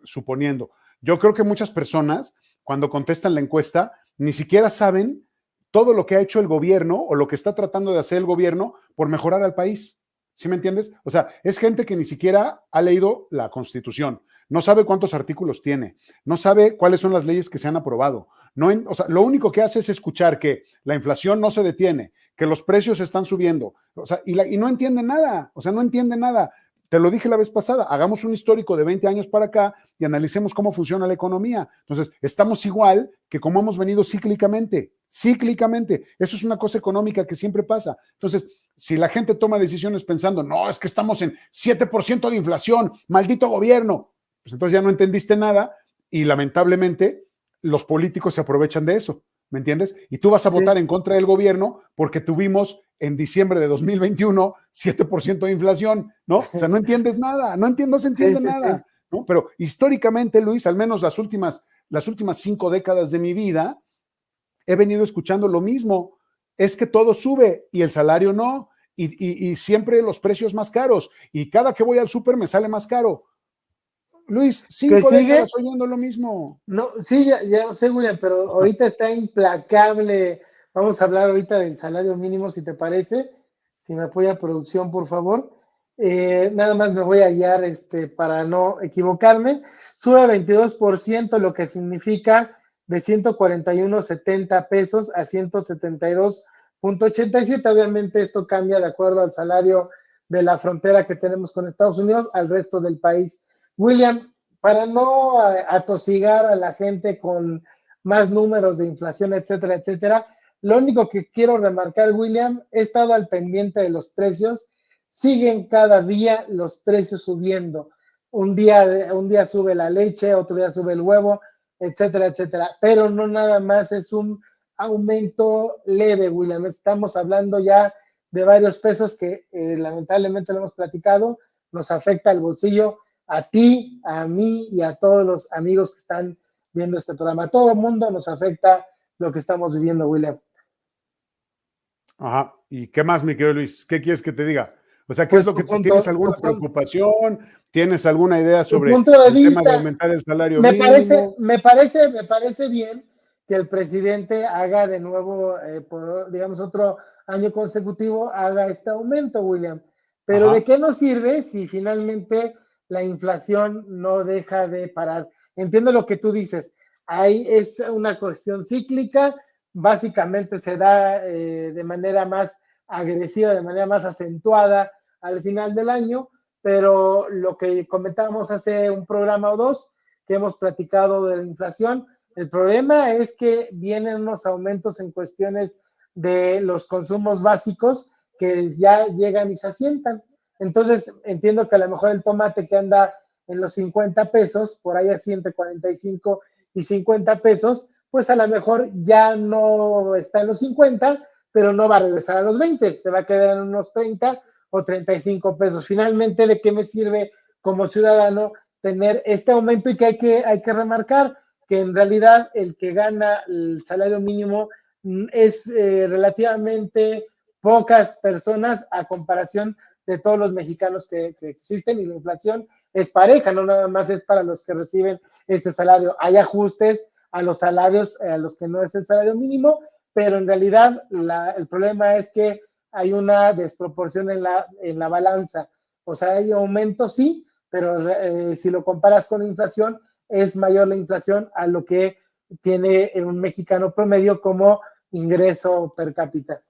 Speaker 4: suponiendo, yo creo que muchas personas, cuando contestan la encuesta, ni siquiera saben todo lo que ha hecho el gobierno o lo que está tratando de hacer el gobierno por mejorar al país. ¿Sí me entiendes? O sea, es gente que ni siquiera ha leído la Constitución, no sabe cuántos artículos tiene, no sabe cuáles son las leyes que se han aprobado. O sea, lo único que hace es escuchar que la inflación no se detiene, que los precios están subiendo, o sea, y no entiende nada, o sea, no entiende nada. Te lo dije la vez pasada, hagamos un histórico de 20 años para acá y analicemos cómo funciona la economía. Entonces, estamos igual que como hemos venido cíclicamente. Eso es una cosa económica que siempre pasa. Entonces, si la gente toma decisiones pensando, no, es que estamos en 7% de inflación, maldito gobierno, pues entonces ya no entendiste nada y lamentablemente los políticos se aprovechan de eso. ¿me entiendes? Y tú vas a votar en contra del gobierno porque tuvimos en diciembre de 2021 7% de inflación, ¿no? O sea, no entiendes nada, no se entiende nada, ¿no? Pero históricamente, Luis, al menos las últimas 5 décadas de mi vida, he venido escuchando lo mismo. Es que todo sube y el salario no, y siempre los precios más caros, y cada que voy al súper me sale más caro. Luis, 5 décadas oyendo lo mismo.
Speaker 3: No, sí, ya lo sé, William, pero ahorita está implacable. Vamos a hablar ahorita del salario mínimo, si te parece. Si me apoya producción, por favor. Nada más me voy a guiar para no equivocarme. Sube 22%, lo que significa de 141.70 pesos a 172.87. Obviamente esto cambia de acuerdo al salario de la frontera que tenemos con Estados Unidos al resto del país. William, para no atosigar a la gente con más números de inflación, etcétera, etcétera, lo único que quiero remarcar, William, he estado al pendiente de los precios, siguen cada día los precios subiendo. Un día sube la leche, otro día sube el huevo, etcétera, etcétera, pero no nada más es un aumento leve, William, estamos hablando ya de varios pesos que lamentablemente lo hemos platicado, nos afecta el bolsillo a ti, a mí y a todos los amigos que están viendo este programa. A todo el mundo nos afecta lo que estamos viviendo, William.
Speaker 4: Ajá. ¿Y qué más, mi querido Luis? ¿Qué quieres que te diga? O sea, ¿qué es lo que tienes alguna preocupación? ¿Tienes alguna idea sobre el tema de aumentar el salario mínimo?
Speaker 3: Me parece bien que el presidente haga de nuevo, por, digamos, otro año consecutivo, haga este aumento, William. Pero ¿de qué nos sirve si finalmente la inflación no deja de parar? Entiendo lo que tú dices. Ahí es una cuestión cíclica, básicamente se da de manera más agresiva, de manera más acentuada al final del año, pero lo que comentábamos hace un programa o dos, que hemos platicado de la inflación, el problema es que vienen unos aumentos en cuestiones de los consumos básicos que ya llegan y se asientan. Entonces, entiendo que a lo mejor el tomate que anda en los 50 pesos, por ahí así entre 45 y 50 pesos, pues a lo mejor ya no está en los 50, pero no va a regresar a los 20, se va a quedar en unos 30 o 35 pesos. Finalmente, ¿de qué me sirve como ciudadano tener este aumento? Y que hay que remarcar que en realidad el que gana el salario mínimo es relativamente pocas personas a comparación de todos los mexicanos que existen, y la inflación es pareja, no nada más es para los que reciben este salario. Hay ajustes a los salarios a los que no es el salario mínimo, pero en realidad el problema es que hay una desproporción en la balanza. O sea, hay aumento, sí, pero si lo comparas con la inflación, es mayor la inflación a lo que tiene un mexicano promedio como ingreso per cápita.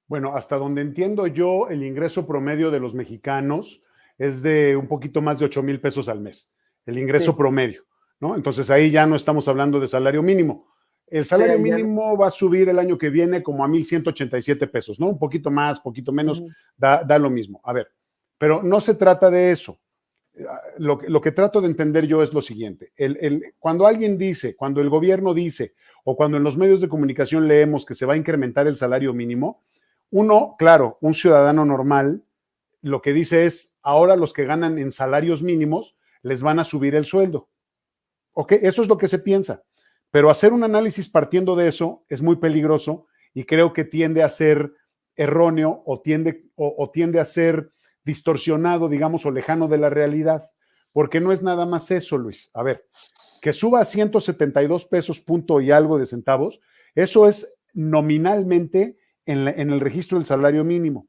Speaker 4: Bueno, hasta donde entiendo yo, el ingreso promedio de los mexicanos es de un poquito más de 8,000 pesos al mes, el ingreso promedio, ¿no? Entonces ahí ya no estamos hablando de salario mínimo. El salario mínimo va a subir el año que viene como a 1,187 pesos, ¿no? Un poquito más, poquito menos, da lo mismo. A ver, pero no se trata de eso. Lo que trato de entender yo es lo siguiente. Cuando alguien dice, cuando el gobierno dice, o cuando en los medios de comunicación leemos que se va a incrementar el salario mínimo, uno, claro, un ciudadano normal, lo que dice es, ahora los que ganan en salarios mínimos les van a subir el sueldo. ¿Ok? Eso es lo que se piensa. Pero hacer un análisis partiendo de eso es muy peligroso y creo que tiende a ser erróneo o tiende a ser distorsionado, digamos, o lejano de la realidad, porque no es nada más eso, Luis. A ver, que suba a 172 pesos punto y algo de centavos, eso es nominalmente en el registro del salario mínimo.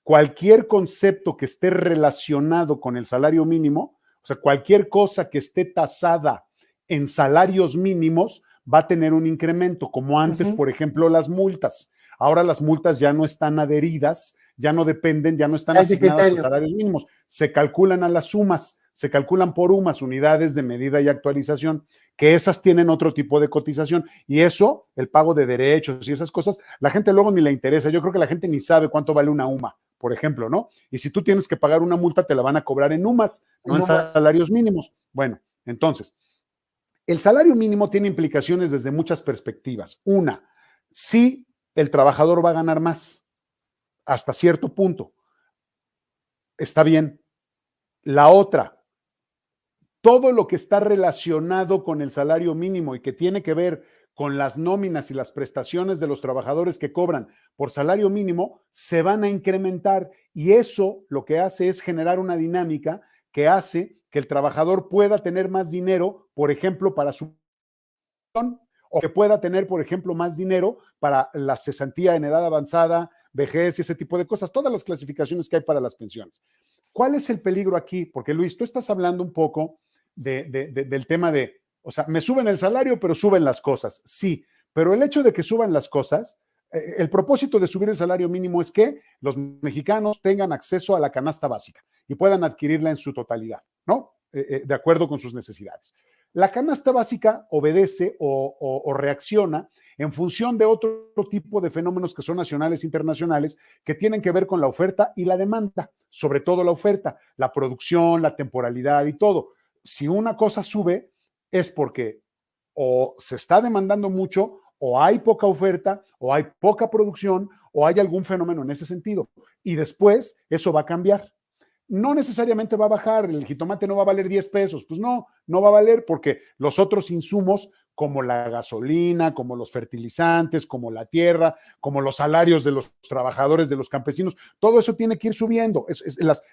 Speaker 4: Cualquier concepto que esté relacionado con el salario mínimo, o sea, cualquier cosa que esté tasada en salarios mínimos va a tener un incremento, como antes, por ejemplo, las multas. Ahora las multas ya no están adheridas, ya no dependen, ya no están asignadas a salarios mínimos. Se calculan a las sumas, se calculan por UMAS, unidades de medida y actualización, que esas tienen otro tipo de cotización. Y eso, el pago de derechos y esas cosas, la gente luego ni le interesa. Yo creo que la gente ni sabe cuánto vale una UMA, por ejemplo, ¿no? Y si tú tienes que pagar una multa, te la van a cobrar en UMAS, no en salarios mínimos. Bueno, entonces, el salario mínimo tiene implicaciones desde muchas perspectivas. Una, sí, el trabajador va a ganar más hasta cierto punto. Está bien. La otra, todo lo que está relacionado con el salario mínimo y que tiene que ver con las nóminas y las prestaciones de los trabajadores que cobran por salario mínimo, se van a incrementar, y eso lo que hace es generar una dinámica que hace que el trabajador pueda tener más dinero, por ejemplo, para su o que pueda tener, por ejemplo, más dinero para la cesantía en edad avanzada, vejez y ese tipo de cosas, todas las clasificaciones que hay para las pensiones. ¿Cuál es el peligro aquí? Porque, Luis, tú estás hablando un poco del tema de, o sea, me suben el salario, pero suben las cosas. Sí, pero el hecho de que suban las cosas, el propósito de subir el salario mínimo es que los mexicanos tengan acceso a la canasta básica y puedan adquirirla en su totalidad, ¿no? De acuerdo con sus necesidades. La canasta básica obedece o reacciona en función de otro tipo de fenómenos que son nacionales e internacionales, que tienen que ver con la oferta y la demanda, sobre todo la oferta, la producción, la temporalidad y todo. Si una cosa sube, es porque o se está demandando mucho, o hay poca oferta, o hay poca producción, o hay algún fenómeno en ese sentido. Y después eso va a cambiar. No necesariamente va a bajar, el jitomate no va a valer 10 pesos, pues no va a valer, porque los otros insumos como la gasolina, como los fertilizantes, como la tierra, como los salarios de los trabajadores, de los campesinos, todo eso tiene que ir subiendo,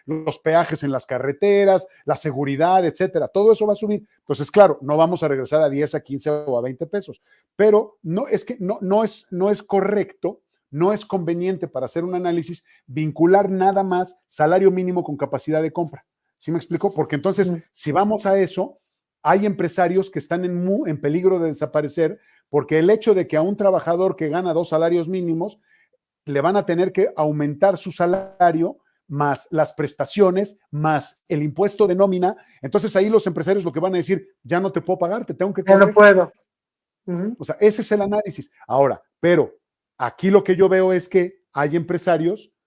Speaker 4: los peajes en las carreteras, la seguridad, etcétera, todo eso va a subir. Entonces, claro, no vamos a regresar a 10, a 15 o a 20 pesos, pero no es correcto, no es conveniente para hacer un análisis vincular nada más salario mínimo con capacidad de compra. ¿Sí me explico? Porque entonces, si vamos a eso, hay empresarios que están en peligro de desaparecer, porque el hecho de que a un trabajador que gana 2 salarios mínimos le van a tener que aumentar su salario más las prestaciones, más el impuesto de nómina, entonces ahí los empresarios lo que van a decir, ya no te puedo pagar, te tengo que
Speaker 3: correr. Ya no puedo.
Speaker 4: O sea, ese es el análisis. Ahora, pero aquí lo que yo veo es que hay empresarios,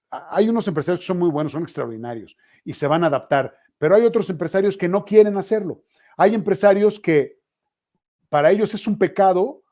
Speaker 4: hay unos empresarios que son muy buenos, son extraordinarios y se van a adaptar, pero hay otros empresarios que no quieren hacerlo. Hay empresarios que para ellos es un pecado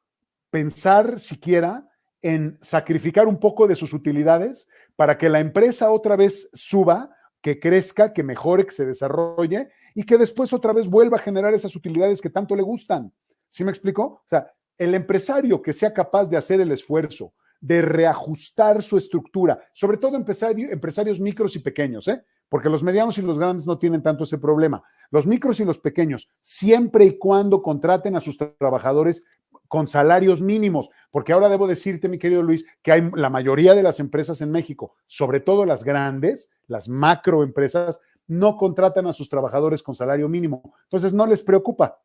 Speaker 4: pensar siquiera en sacrificar un poco de sus utilidades para que la empresa otra vez suba, que crezca, que mejore, que se desarrolle y que después otra vez vuelva a generar esas utilidades que tanto le gustan. ¿Sí me explico? O sea, el empresario que sea capaz de hacer el esfuerzo, de reajustar su estructura, sobre todo empresarios micros y pequeños, porque los medianos y los grandes no tienen tanto ese problema. Los micros y los pequeños, siempre y cuando contraten a sus trabajadores con salarios mínimos, porque ahora debo decirte, mi querido Luis, que hay la mayoría de las empresas en México, sobre todo las grandes, las macroempresas, no contratan a sus trabajadores con salario mínimo. Entonces no les preocupa.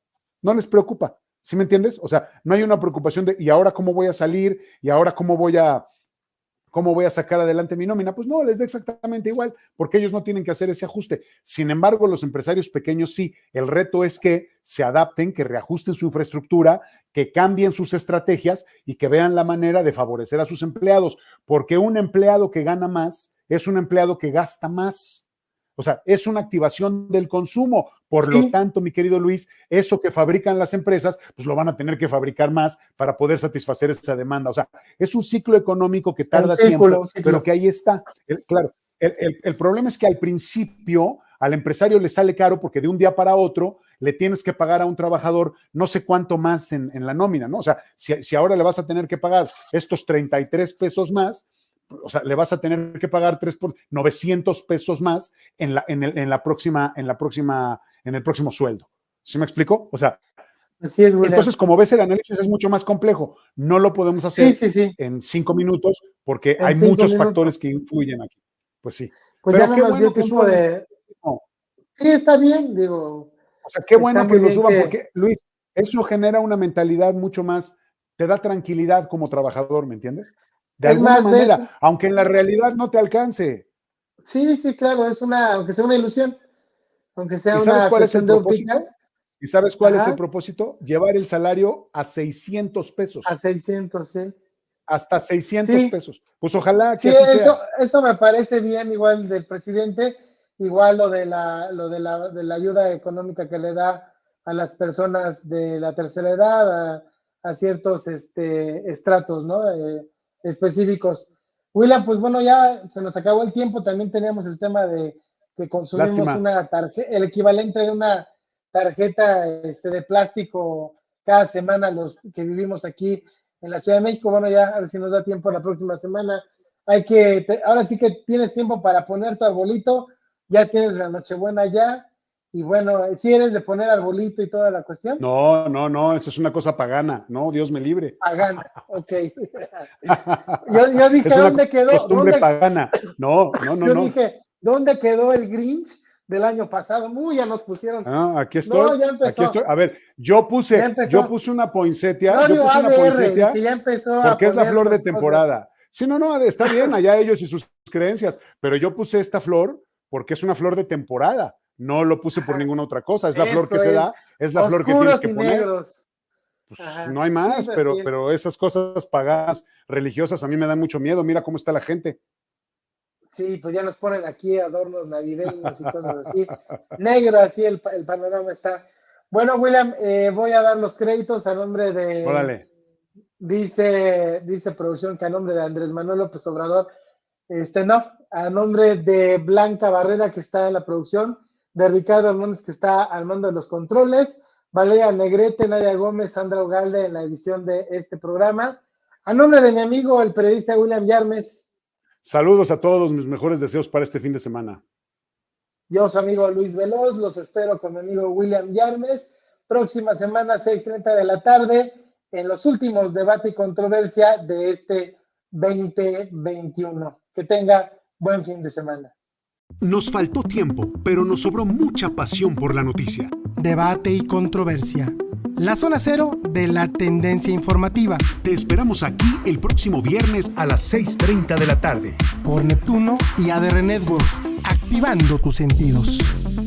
Speaker 4: ¿Sí me entiendes? O sea, no hay una preocupación de, ¿y ahora cómo voy a salir? ¿Y ahora cómo voy a sacar adelante mi nómina? Pues no, les da exactamente igual, porque ellos no tienen que hacer ese ajuste. Sin embargo, los empresarios pequeños sí. El reto es que se adapten, que reajusten su infraestructura, que cambien sus estrategias y que vean la manera de favorecer a sus empleados, porque un empleado que gana más es un empleado que gasta más. O sea, es una activación del consumo. Por lo tanto, mi querido Luis, eso que fabrican las empresas, pues lo van a tener que fabricar más para poder satisfacer esa demanda. O sea, es un ciclo económico que tarda tiempo, pero que ahí está. Claro, el problema es que al principio al empresario le sale caro porque de un día para otro le tienes que pagar a un trabajador no sé cuánto más en la nómina, ¿no? O sea, si ahora le vas a tener que pagar estos 33 pesos más, o sea, le vas a tener que pagar 900 pesos más en el próximo sueldo. ¿Sí me explico? O sea,
Speaker 3: así es,
Speaker 4: entonces, como ves, el análisis es mucho más complejo. No lo podemos hacer en 5 minutos porque hay muchos factores que influyen aquí. Pues sí.
Speaker 3: Pues pero ya no nos dio tiempo de... No. Sí, está bien, digo.
Speaker 4: O sea, qué bueno que lo suban porque, Luis, eso genera una mentalidad mucho más, te da tranquilidad como trabajador, ¿me entiendes? De alguna manera, aunque en la realidad no te alcance.
Speaker 3: Sí, claro, aunque sea una ilusión, aunque sea
Speaker 4: una cuestión de propósito. ¿Y sabes cuál es el propósito? Llevar el salario a 600 pesos.
Speaker 3: A 600, sí.
Speaker 4: Hasta 600 pesos. Pues ojalá que así sea.
Speaker 3: Eso me parece bien, igual del presidente, igual lo de la ayuda económica que le da a las personas de la tercera edad, a ciertos estratos, ¿no? Específicos. William, pues bueno, ya se nos acabó el tiempo. También teníamos el tema de que consumimos
Speaker 4: Lástima.
Speaker 3: una tarjeta, el equivalente de una tarjeta de plástico cada semana, los que vivimos aquí en la Ciudad de México. Bueno, ya a ver si nos da tiempo la próxima semana. Ahora sí que tienes tiempo para poner tu arbolito, ya tienes la Nochebuena ya, y bueno, si eres de poner arbolito y toda la cuestión.
Speaker 4: No, eso es una cosa pagana, no, Dios me libre.
Speaker 3: Pagana, ok. Yo dije,
Speaker 4: es una
Speaker 3: ¿dónde quedó?
Speaker 4: costumbre pagana. No.
Speaker 3: Yo dije, ¿dónde quedó el Grinch del año pasado? Ya nos pusieron.
Speaker 4: Aquí estoy.
Speaker 3: No, ya empezó.
Speaker 4: Aquí estoy. A ver, yo puse una poinsettia.
Speaker 3: No,
Speaker 4: yo puse una poinsettia
Speaker 3: que ya empezó
Speaker 4: porque es la flor de
Speaker 3: cosas.
Speaker 4: temporada. Sí, no, está bien, allá ellos y sus creencias, pero yo puse esta flor porque es una flor de temporada. No lo puse por ninguna otra cosa. Es la flor que se da, es la flor que tienes que poner.
Speaker 3: Negros.
Speaker 4: Pues, no hay más, sí, pero esas cosas paganas, religiosas, a mí me dan mucho miedo. Mira cómo está la gente.
Speaker 3: Sí, pues ya nos ponen aquí adornos navideños y cosas así. Negro, así el panorama está. Bueno, William, voy a dar los créditos a nombre de...
Speaker 4: Órale.
Speaker 3: Dice producción que a nombre de Andrés Manuel López Obrador, a nombre de Blanca Barrera, que está en la producción, de Ricardo Hernández, que está al mando de los controles, Valeria Negrete, Nadia Gómez, Sandra Ugalde en la edición de este programa. A nombre de mi amigo, el periodista William Yarmes.
Speaker 4: Saludos a todos, mis mejores deseos para este fin de semana.
Speaker 3: Yo, su amigo Luis Veloz, los espero con mi amigo William Yarmes. Próxima semana, 6:30 de la tarde, en los últimos debate y controversia de este 2021. Que tenga buen fin de semana.
Speaker 2: Nos faltó tiempo, pero nos sobró mucha pasión por la noticia.
Speaker 1: Debate y controversia. La zona cero de la tendencia informativa.
Speaker 2: Te esperamos aquí el próximo viernes a las 6:30 de la tarde.
Speaker 1: Por Neptuno y ADR Networks, activando tus sentidos.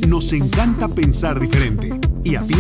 Speaker 2: Nos encanta pensar diferente. ¿Y a ti?